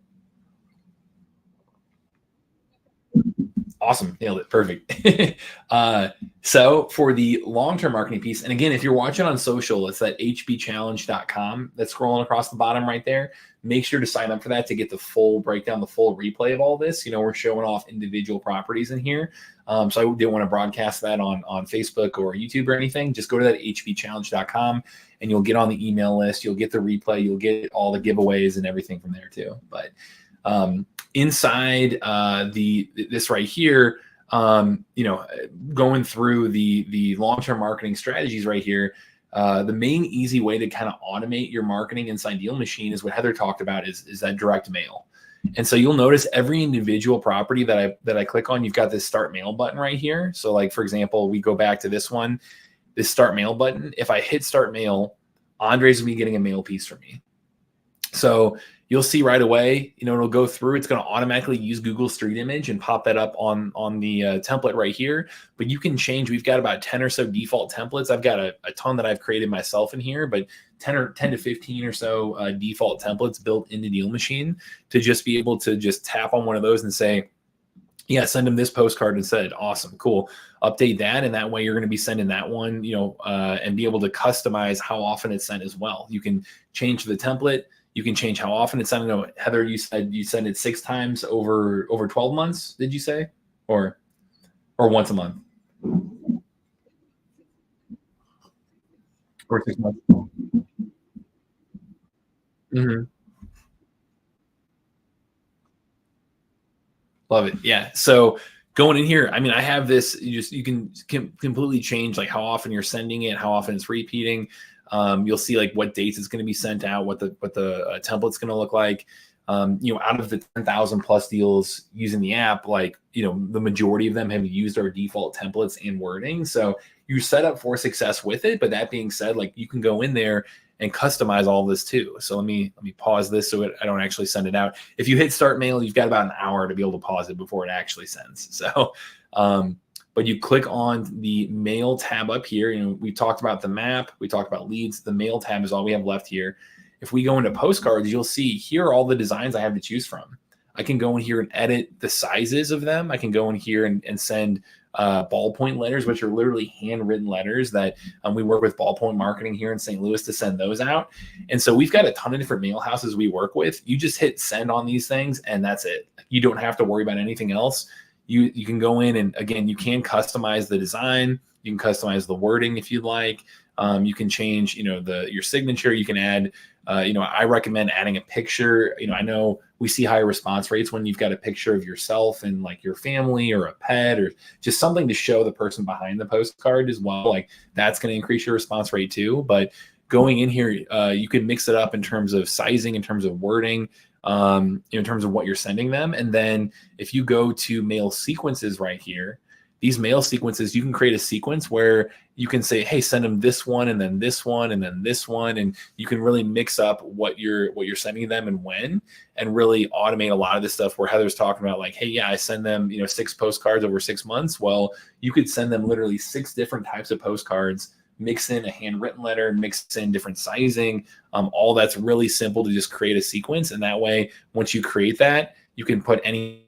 awesome, nailed it, perfect. So for the long-term marketing piece, and again, if you're watching on social, it's that hbchallenge.com that's scrolling across the bottom right there. Make sure to sign up for that to get the full breakdown, the full replay of all this. We're showing off individual properties in here. So I didn't want to broadcast that on Facebook or YouTube or anything. Just go to that hbchallenge.com and you'll get on the email list. You'll get the replay. You'll get all the giveaways and everything from there too. But inside this right here, going through the long-term marketing strategies right here, the main easy way to kind of automate your marketing inside DealMachine is what Heather talked about is that direct mail. And so you'll notice every individual property that I click on, you've got this start mail button right here. So like, for example, we go back to this one, this start mail button. If I hit start mail, Andre's gonna be getting a mail piece from me. So you'll see right away, it'll go through. It's going to automatically use Google Street Image and pop that up on the template right here. But you can change. We've got about 10 or so default templates. I've got a ton that I've created myself in here, but 10 to 15 or so default templates built into DealMachine to just be able to just tap on one of those and say, yeah, send them this postcard instead. Awesome, cool. Update that, and that way you're going to be sending that one, and be able to customize how often it's sent as well. You can change the template. You can change how often it's sent. I know, Heather, you said you send it 6 times over 12 months, did you say? Or once a month? Or 6 months? Mm-hmm. Love it. Yeah. So going in here, I have this, you can completely change like how often you're sending it, how often it's repeating. You'll see like what dates it's going to be sent out, what the template's going to look like. Out of the 10,000 plus deals using the app, like, the majority of them have used our default templates and wording. So you're set up for success with it. But that being said, like, you can go in there and customize all this too. So let me pause this so I don't actually send it out. If you hit start mail, you've got about an hour to be able to pause it before it actually sends. So, but you click on the mail tab up here. You know, we talked about the map, we talked about leads. The mail tab is all we have left here. If we go into postcards, you'll see here are all the designs I have to choose from. I can go in here and edit the sizes of them. I can go in here and send ballpoint letters, which are literally handwritten letters that we work with Ballpoint Marketing here in St. Louis to send those out. And so we've got a ton of different mail houses we work with. You just hit send on these things and that's it. You don't have to worry about anything else. You can go in and again, you can customize the design. You can customize the wording if you'd like. You can change, you know, your signature. You can add, you know, I recommend adding a picture. You know, I know we see higher response rates when you've got a picture of yourself and like your family or a pet or just something to show the person behind the postcard as well. Like that's going to increase your response rate too. But going in here, you can mix it up in terms of sizing, in terms of wording, in terms of what you're sending them. And then if you go to mail sequences right here, these mail sequences, you can create a sequence where you can say, hey, send them this one and then this one and then this one. And you can really mix up what you're sending them and when, and really automate a lot of this stuff where Heather's talking about like, hey, yeah, I send them, you know, 6 postcards over 6 months. Well, you could send them literally 6 different types of postcards, mix in a handwritten letter, mix in different sizing. All that's really simple to just create a sequence. And that way, once you create that, you can put any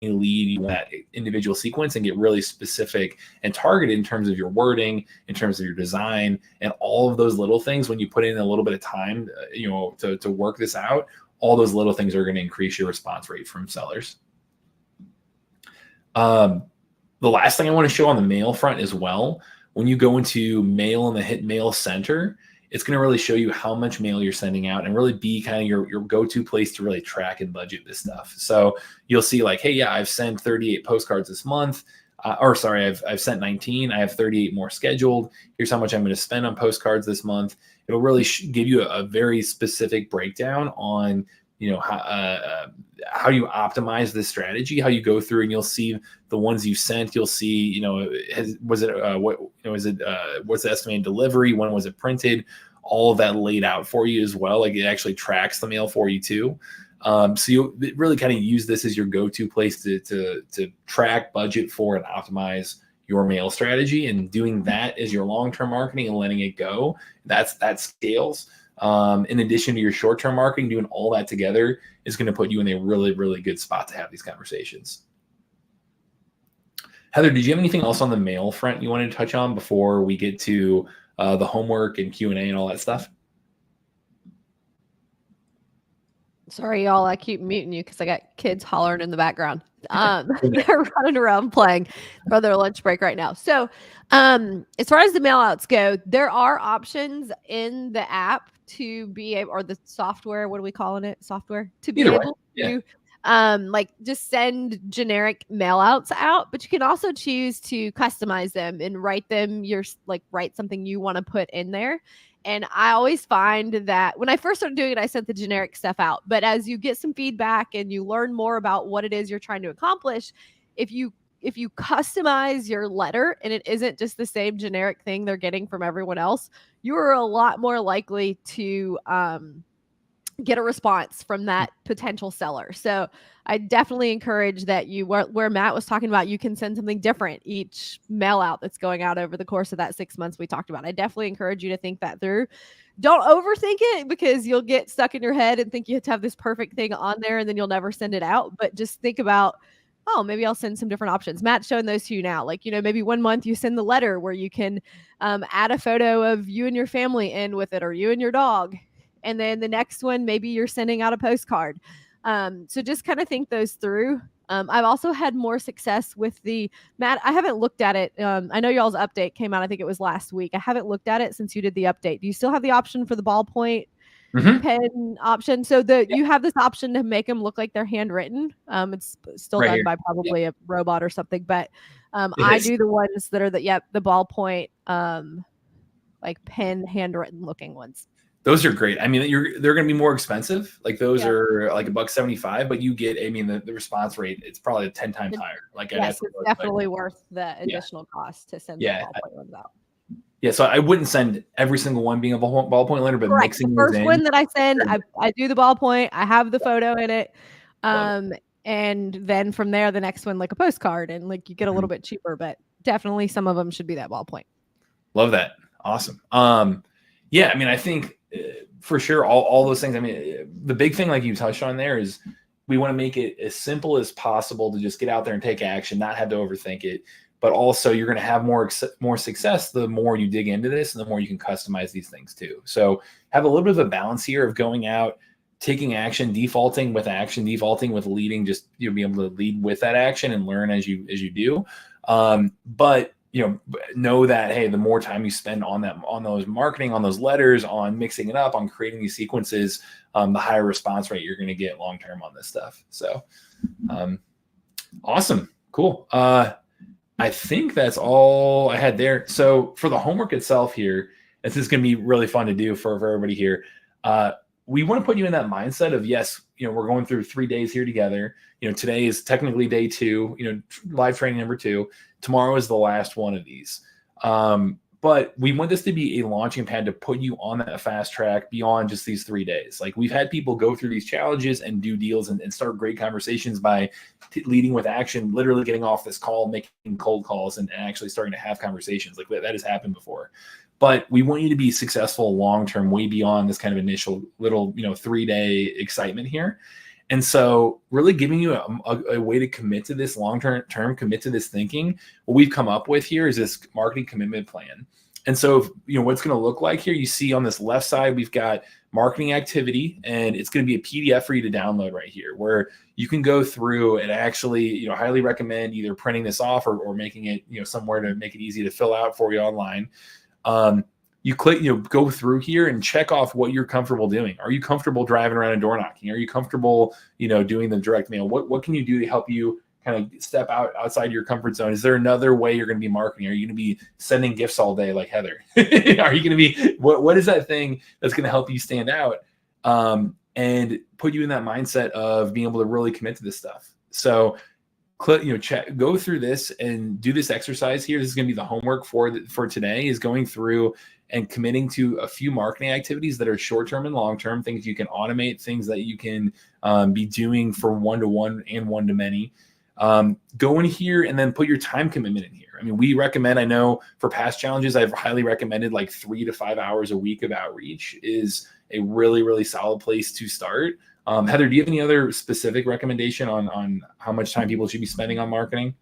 lead in that individual sequence and get really specific and targeted in terms of your wording, in terms of your design, and all of those little things. When you put in a little bit of time, you know, to work this out, all those little things are going to increase your response rate from sellers. The last thing I want to show on the mail front as well, when you go into mail and the hit mail center, it's going to really show you how much mail you're sending out and really be kind of your go-to place to really track and budget this stuff. So you'll see like, hey, yeah, I've sent 38 postcards this month. I've sent 19. I have 38 more scheduled. Here's how much I'm going to spend on postcards this month. It'll really give you a very specific breakdown on, you know, how you optimize this strategy, how you go through and you'll see the ones you sent. You'll see, you know, what's the estimated delivery? When was it printed? All of that laid out for you as well. Like it actually tracks the mail for you too. So you really kind of use this as your go-to place to track, budget for, and optimize your mail strategy. And doing that as your long-term marketing and letting it go, that scales. In addition to your short-term marketing, doing all that together is going to put you in a really, really good spot to have these conversations. Heather, did you have anything else on the mail front you wanted to touch on before we get to the homework and Q&A and all that stuff? Sorry, y'all. I keep muting you because I got kids hollering in the background. They're running around playing for their lunch break right now. So as far as the mail outs go, there are options in the app to be able, or the software, what are we calling it? Software to be able to like just send generic mail outs out, but you can also choose to customize them and write something you want to put in there. And I always find that when I first started doing it, I sent the generic stuff out. But as you get some feedback and you learn more about what it is you're trying to accomplish, if you customize your letter and it isn't just the same generic thing they're getting from everyone else, you are a lot more likely to get a response from that potential seller. So I definitely encourage that where Matt was talking about, you can send something different each mail out that's going out over the course of that 6 months we talked about. I definitely encourage you to think that through. Don't overthink it because you'll get stuck in your head and think you have to have this perfect thing on there and then you'll never send it out. But just think about, oh, maybe I'll send some different options. Matt's showing those to you now. Like, you know, maybe one month you send the letter where you can add a photo of you and your family in with it, or you and your dog. And then the next one, maybe you're sending out a postcard. So just kind of think those through. I've also had more success with Matt, I haven't looked at it. I know y'all's update came out, I think it was last week. I haven't looked at it since you did the update. Do you still have the option for the ballpoint pen option? So you have this option to make them look like they're handwritten. It's still done by probably a robot or something, but I do the ones that are the ballpoint, like pen handwritten looking ones. Those are great. I mean, they're going to be more expensive. Like those are like $1.75, but you get, I mean, the response rate, it's probably 10 times higher. Like yes, it's definitely worth the additional cost to send the ballpoint ones out. Yeah, so I wouldn't send every single one being a ballpoint letter, but Correct. The mixing those first in. one that I send, I do the ballpoint. I have the photo in it. Love it. And then from there, the next one, like a postcard, and like you get a little bit cheaper, but definitely some of them should be that ballpoint. Love that. Awesome. Yeah, I mean, I think for sure all those things. I mean, the big thing, like you touched on there, is we want to make it as simple as possible to just get out there and take action, not have to overthink it. But also, you're going to have more success the more you dig into this, and the more you can customize these things too. So have a little bit of a balance here of going out, taking action, defaulting with action, defaulting with leading. Just you'll be able to lead with that action and learn as you do. But know that, hey, the more time you spend on that, on those marketing, on those letters, on mixing it up, on creating these sequences, the higher response rate you're going to get long term on this stuff. So awesome. Cool. I think that's all I had there. So for the homework itself here, this is going to be really fun to do for everybody here. We want to put you in that mindset of, yes, we're going through 3 days here together. Today is technically day 2, live training number 2. Tomorrow is the last one of these. But we want this to be a launching pad to put you on that fast track beyond just these 3 days. Like, we've had people go through these challenges and do deals and start great conversations by leading with action, literally getting off this call, making cold calls, and actually starting to have conversations. Like, that has happened before. But we want you to be successful long-term, way beyond this kind of initial little, 3-day excitement here. And so really giving you a way to commit to this long-term, commit to this thinking. What we've come up with here is this marketing commitment plan. And so, what's going to look like here, you see on this left side, we've got marketing activity, and it's going to be a PDF for you to download right here, where you can go through and actually, highly recommend either printing this off or making it, somewhere to make it easy to fill out for you online. You click, go through here and check off what you're comfortable doing. Are you comfortable driving around and door knocking? Are you comfortable, doing the direct mail? What can you do to help you kind of step outside your comfort zone? Is there another way you're going to be marketing? Are you going to be sending gifts all day like Heather? Are you going to be, what is that thing that's going to help you stand out and put you in that mindset of being able to really commit to this stuff? So go through this and do this exercise here. This is going to be the homework for today, is going through and committing to a few marketing activities that are short-term and long-term, things you can automate, things that you can be doing for one-to-one and one-to-many. Go in here and then put your time commitment in here. I mean, we recommend, I know for past challenges, I've highly recommended like 3 to 5 hours a week of outreach is a really, really solid place to start. Heather, do you have any other specific recommendation on how much time people should be spending on marketing?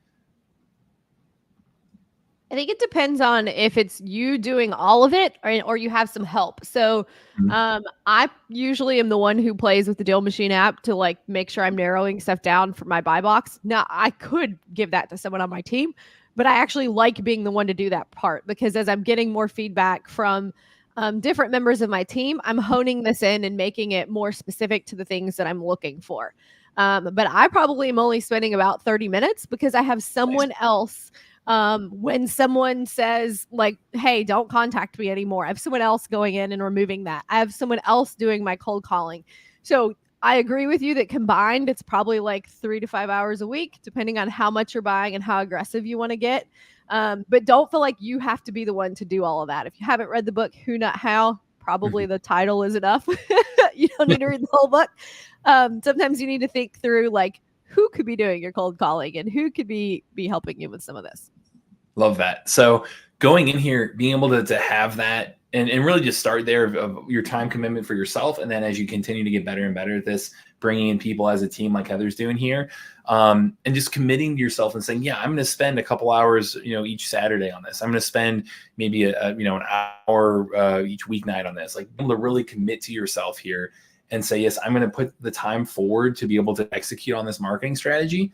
I think it depends on if it's you doing all of it or you have some help. So I usually am the one who plays with the DealMachine app to like make sure I'm narrowing stuff down for my buy box. Now, I could give that to someone on my team, but I actually like being the one to do that part, because as I'm getting more feedback from different members of my team, I'm honing this in and making it more specific to the things that I'm looking for. But I probably am only spending about 30 minutes because I have someone else. When someone says like, hey, don't contact me anymore, I have someone else going in and removing that. I have someone else doing my cold calling. So I agree with you that combined, it's probably like 3 to 5 hours a week, depending on how much you're buying and how aggressive you want to get. But don't feel like you have to be the one to do all of that. If you haven't read the book, Who Not How, probably the title is enough. You don't need to read the whole book. Sometimes you need to think through like, who could be doing your cold calling and who could be helping you with some of this. Love that. So going in here, being able to have that and really just start there of your time commitment for yourself. And then as you continue to get better and better at this, bringing in people as a team like Heather's doing here, and just committing to yourself and saying, yeah, I'm going to spend a couple hours, each Saturday on this. I'm going to spend maybe an hour each weeknight on this, like able to really commit to yourself here and say, yes, I'm going to put the time forward to be able to execute on this marketing strategy.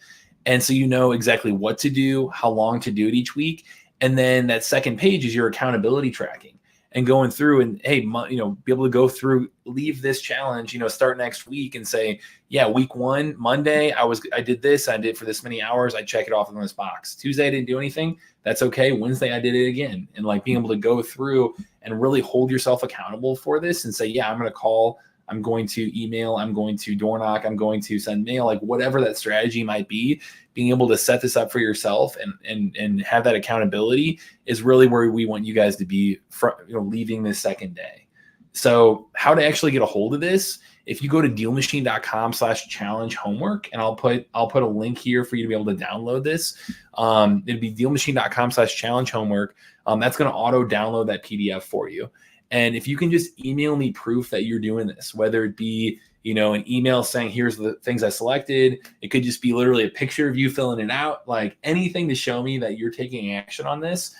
And so you know exactly what to do, how long to do it each week. And then that second page is your accountability tracking and going through and, hey, be able to go through, leave this challenge, start next week and say, yeah, week 1, Monday, I did this, I did for this many hours, I check it off in this box. Tuesday, I didn't do anything. That's okay. Wednesday, I did it again. And like being able to go through and really hold yourself accountable for this and say, yeah, I'm going to call I'm going to email, I'm going to door knock, I'm going to send mail, like whatever that strategy might be, being able to set this up for yourself and have that accountability is really where we want you guys to be leaving this second day. So how to actually get a hold of this, if you go to DealMachine.com/challenge homework, and I'll put a link here for you to be able to download this. It'd be DealMachine.com/challenge homework. That's going to auto download that PDF for you. And if you can just email me proof that you're doing this, whether it be, an email saying, here's the things I selected. It could just be literally a picture of you filling it out, like anything to show me that you're taking action on this.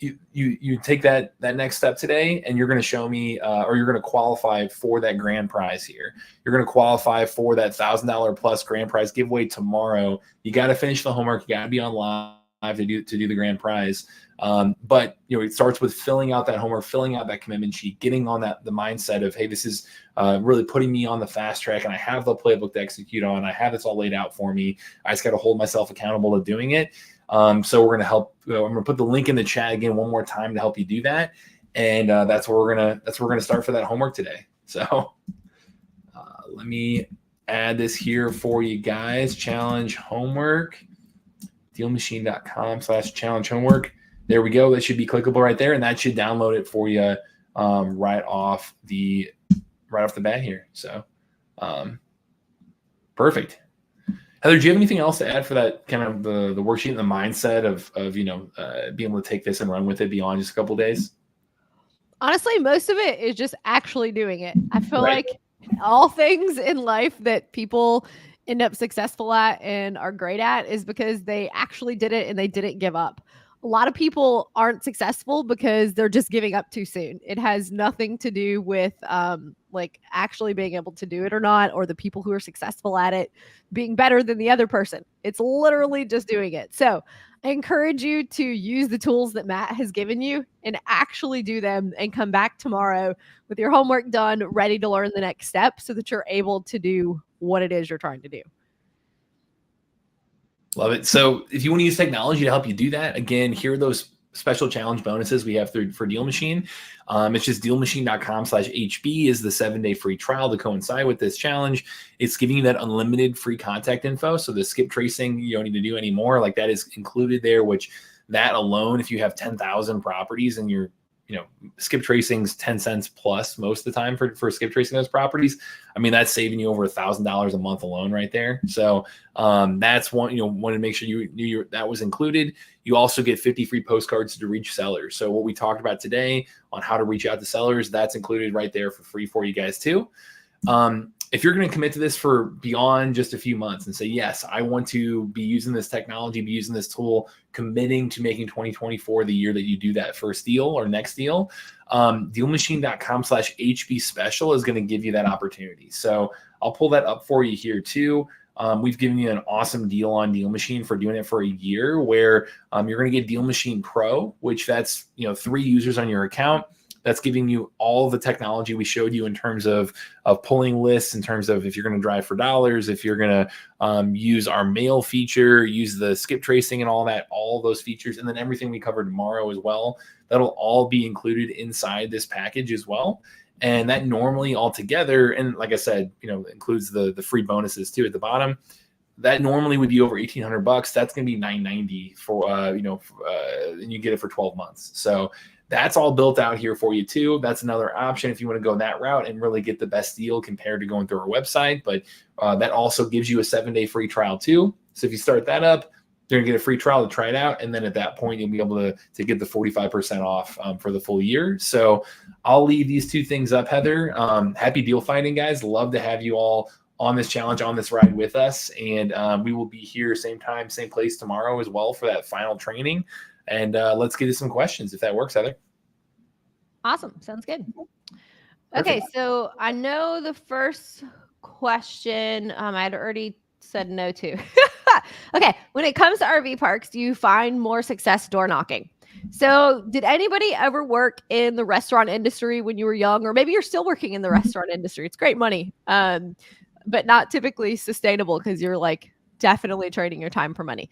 You take that next step today, and you're going to show me, or you're going to qualify for that grand prize here. You're going to qualify for that $1,000 plus grand prize giveaway tomorrow. You got to finish the homework. You got to be on live to do the grand prize. But it starts with filling out that homework, filling out that commitment sheet, getting on the mindset of, hey, this is really putting me on the fast track, and I have the playbook to execute on. I have this all laid out for me. I just got to hold myself accountable to doing it. So we're going to help. I'm going to put the link in the chat again one more time to help you do that. And that's where we're going to start for that homework today. So let me add this here for you guys. Challenge homework, DealMachine.com/challenge homework. There we go. That should be clickable right there, and that should download it for you right off the bat here. So perfect. Heather, do you have anything else to add for that kind of the worksheet and the mindset of being able to take this and run with it beyond just a couple of days? Honestly, most of it is just actually doing it. I feel like all things in life that people end up successful at and are great at is because they actually did it and they didn't give up. A lot of people aren't successful because they're just giving up too soon. It has nothing to do with like actually being able to do it or not, or the people who are successful at it being better than the other person. It's literally just doing it. So I encourage you to use the tools that Matt has given you and actually do them, and come back tomorrow with your homework done, ready to learn the next step so that you're able to do what it is you're trying to do. Love it. So if you want to use technology to help you do that, again, here are those special challenge bonuses we have for Deal Machine. It's just DealMachine.com/HB is the 7-day free trial to coincide with this challenge. It's giving you that unlimited free contact info. So the skip tracing, you don't need to do anymore. Like that is included there, which that alone, if you have 10,000 properties and you're, skip tracing's 10 cents plus most of the time for skip tracing those properties. I mean, that's saving you over $1,000 a month alone right there. So that's one, wanted to make sure you knew that was included. You also get 50 free postcards to reach sellers. So what we talked about today on how to reach out to sellers, that's included right there for free for you guys too. If you're going to commit to this for beyond just a few months and say, yes, I want to be using this technology, be using this tool, committing to making 2024 the year that you do that first deal or next deal, DealMachine.com/HB special is going to give you that opportunity. So I'll pull that up for you here too. We've given you an awesome deal on Deal Machine for doing it for a year, where you're going to get Deal Machine Pro, which that's 3 users on your account. That's giving you all the technology we showed you in terms of pulling lists, in terms of if you're going to drive for dollars, if you're going to use our mail feature, use the skip tracing and all that, all those features, and then everything we covered tomorrow as well. That'll all be included inside this package as well. And that normally altogether, and like I said, includes the free bonuses too at the bottom. That normally would be over $1,800. That's going to be $990 for and you get it for 12 months. So that's all built out here for you too. That's another option if you want to go that route and really get the best deal compared to going through our website. But that also gives you a 7-day free trial too. So if you start that up, you're gonna get a free trial to try it out, and then at that point you'll be able to get the 45% off for the full year. So I'll leave these 2 things up, Heather. Happy deal finding, guys. Love to have you all on this challenge, on this ride with us, and we will be here same time, same place tomorrow as well for that final training. And let's get to some questions if that works, Heather. Awesome. Sounds good. Okay, so I know the first question I'd already said no to. Okay, when it comes to RV parks, do you find more success door knocking? So did anybody ever work in the restaurant industry when you were young? Or maybe you're still working in the restaurant industry. It's great money, but not typically sustainable because you're like definitely trading your time for money.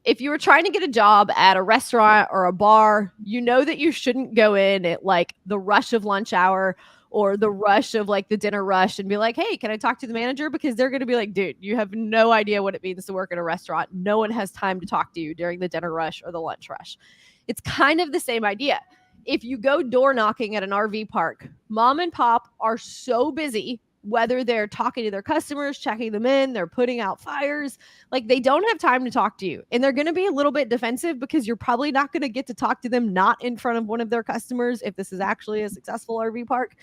If you were trying to get a job at a restaurant or a bar, you know that you shouldn't go in at like the rush of lunch hour or the rush of like the dinner rush and be like, hey, can I talk to the manager? Because they're going to be like, dude, you have no idea what it means to work at a restaurant. No one has time to talk to you during the dinner rush or the lunch rush. It's kind of the same idea. If you go door knocking at an RV park, mom and pop are so busy, whether they're talking to their customers, checking them in, they're putting out fires, like they don't have time to talk to you. And they're going to be a little bit defensive because you're probably not going to get to talk to them not in front of one of their customers if this is actually a successful RV park.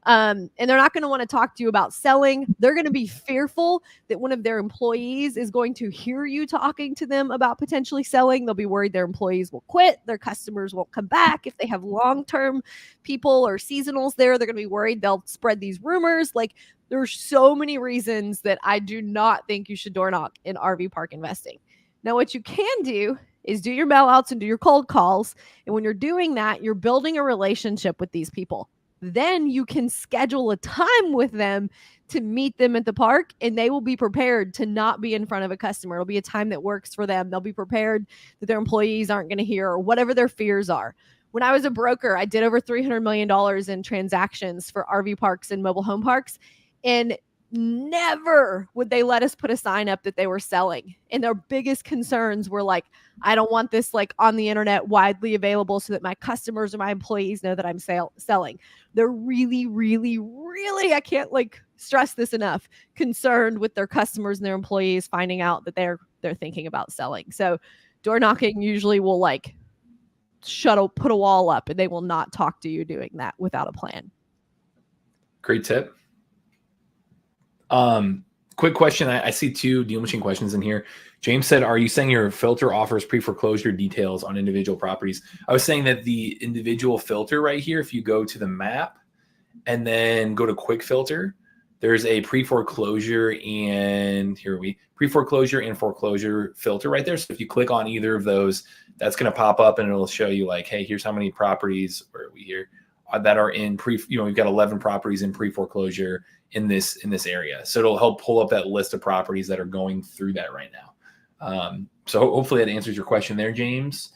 And they're not going to want to talk to you about selling. They're going to be fearful that one of their employees is going to hear you talking to them about potentially selling. They'll be worried their employees will quit. Their customers won't come back. If they have long-term people or seasonals there, they're going to be worried they'll spread these rumors. Like there's so many reasons that I do not think you should door knock in RV park investing. Now, what you can do is do your mail outs and do your cold calls. And when you're doing that, you're building a relationship with these people. Then you can schedule a time with them to meet them at the park, and they will be prepared to not be in front of a customer. It'll be a time that works for them. They'll be prepared that their employees aren't going to hear or whatever their fears are. When I was a broker, I did over $300 million in transactions for RV parks and mobile home parks, and never would they let us put a sign up that they were selling. And their biggest concerns were like, I don't want this like on the internet widely available so that my customers or my employees know that I'm selling. They're really, really, really, I can't like stress this enough, concerned with their customers and their employees finding out that they're thinking about selling. So door knocking usually will like put a wall up, and they will not talk to you doing that without a plan. Great tip. Quick question. I see 2 DealMachine questions in here. James said, are you saying your filter offers pre-foreclosure details on individual properties? I was saying that the individual filter right here, if you go to the map and then go to quick filter, there's a pre-foreclosure and pre-foreclosure and foreclosure filter right there. So if you click on either of those, that's going to pop up and it'll show you like, hey, here's how many properties, where are we here, that are in we've got 11 properties in pre-foreclosure in this area. So it'll help pull up that list of properties that are going through that right now. So hopefully that answers your question there, James.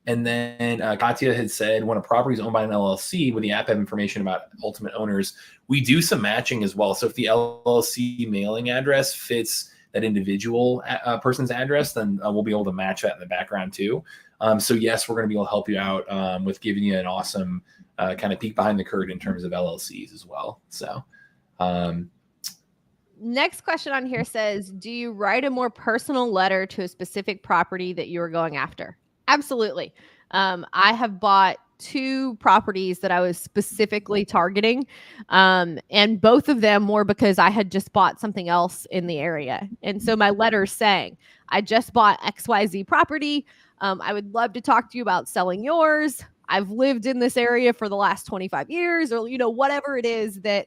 And then Katya had said, when a property is owned by an LLC, with the app have information about ultimate owners, we do some matching as well. So if the LLC mailing address fits that individual person's address, then we'll be able to match that in the background too. So yes, we're going to be able to help you out with giving you an awesome kind of peek behind the curtain in terms of LLCs as well. So next question on here says, do you write a more personal letter to a specific property that you are going after? Absolutely. I have bought 2 properties that I was specifically targeting. And both of them were because I had just bought something else in the area. And so my letter saying, I just bought XYZ property. I would love to talk to you about selling yours. I've lived in this area for the last 25 years, or, whatever it is that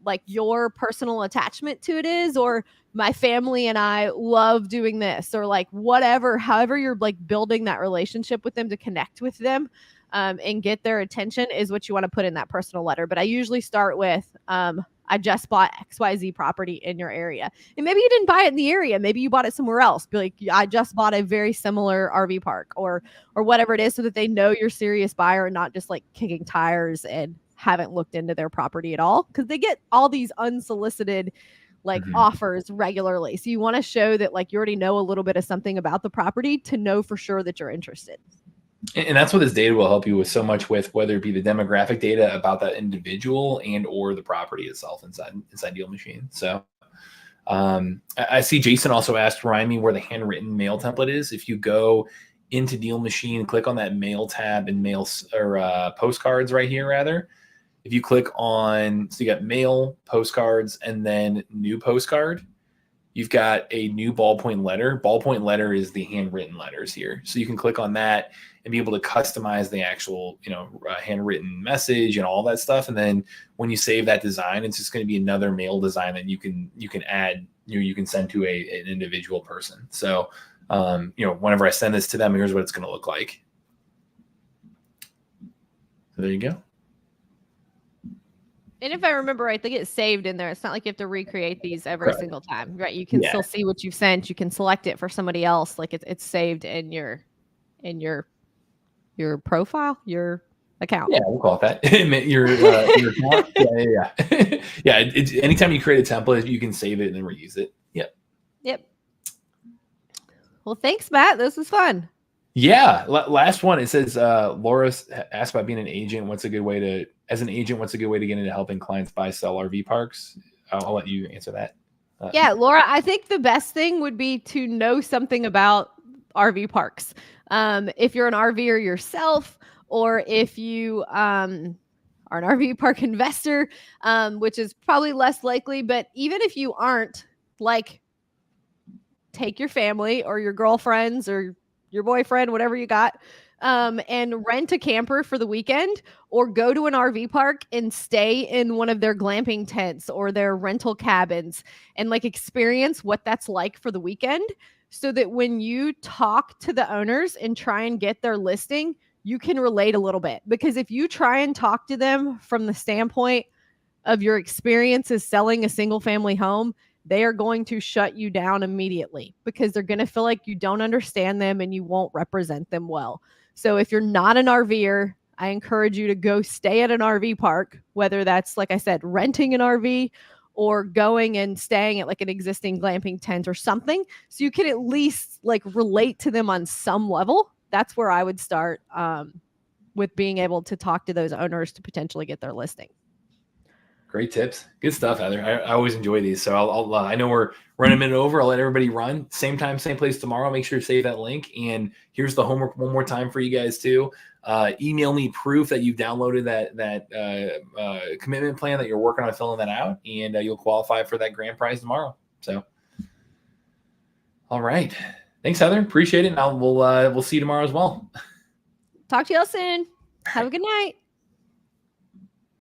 like your personal attachment to it is, or my family and I love doing this, or like whatever, however you're like building that relationship with them to connect with them and get their attention is what you want to put in that personal letter. But I usually start with, I just bought XYZ property in your area. And maybe you didn't buy it in the area. Maybe you bought it somewhere else. Be like, I just bought a very similar RV park or whatever it is, so that they know you're a serious buyer and not just like kicking tires and haven't looked into their property at all, because they get all these unsolicited like offers regularly. So you want to show that like you already know a little bit of something about the property to know for sure that you're interested. And that's what this data will help you with so much, with whether it be the demographic data about that individual and or the property itself inside DealMachine. So I see Jason also asked, remind me where the handwritten mail template is. If you go into DealMachine, click on that mail tab and mail or postcards right here, rather. If you click on, so you got mail, postcards, and then new postcard, you've got a new ballpoint letter. Ballpoint letter is the handwritten letters here. So you can click on that and be able to customize the actual, handwritten message and all that stuff. And then when you save that design, it's just going to be another mail design that you can add, you can send to an individual person. So, whenever I send this to them, here's what it's going to look like. So there you go. And if I remember right, they get saved in there. It's not like you have to recreate these every single time, right? You can still see what you've sent. You can select it for somebody else. Like it's saved in your profile, your account. Yeah, we'll call it that. your account. Yeah. Yeah. It's anytime you create a template, you can save it and then reuse it. Yep. Well, thanks, Matt. This was fun. Yeah. Last one. It says Laura asked about being an agent. What's a good way to get into helping clients buy, sell RV parks? I'll let you answer that. Yeah, Laura, I think the best thing would be to know something about RV parks. If you're an RVer yourself, or if you are an RV park investor, which is probably less likely, but even if you aren't, like, take your family or your girlfriends or your boyfriend, whatever you got, and rent a camper for the weekend, or go to an RV park and stay in one of their glamping tents or their rental cabins and like experience what that's like for the weekend, so that when you talk to the owners and try and get their listing, you can relate a little bit. Because if you try and talk to them from the standpoint of your experiences selling a single family home, they are going to shut you down immediately, because they're going to feel like you don't understand them and you won't represent them well. So if you're not an RVer, I encourage you to go stay at an RV park, whether that's, like I said, renting an RV or going and staying at like an existing glamping tent or something, so you can at least like relate to them on some level. That's where I would start with being able to talk to those owners to potentially get their listing. Great tips. Good stuff, Heather. I always enjoy these. So I'll I know we're running a minute over. I'll let everybody run. Same time, same place tomorrow. Make sure to save that link. And here's the homework one more time for you guys too. Email me proof that you've downloaded that commitment plan, that you're working on filling that out, and you'll qualify for that grand prize tomorrow. So, all right. Thanks, Heather. Appreciate it. And we'll see you tomorrow as well. Talk to y'all soon. Have a good night.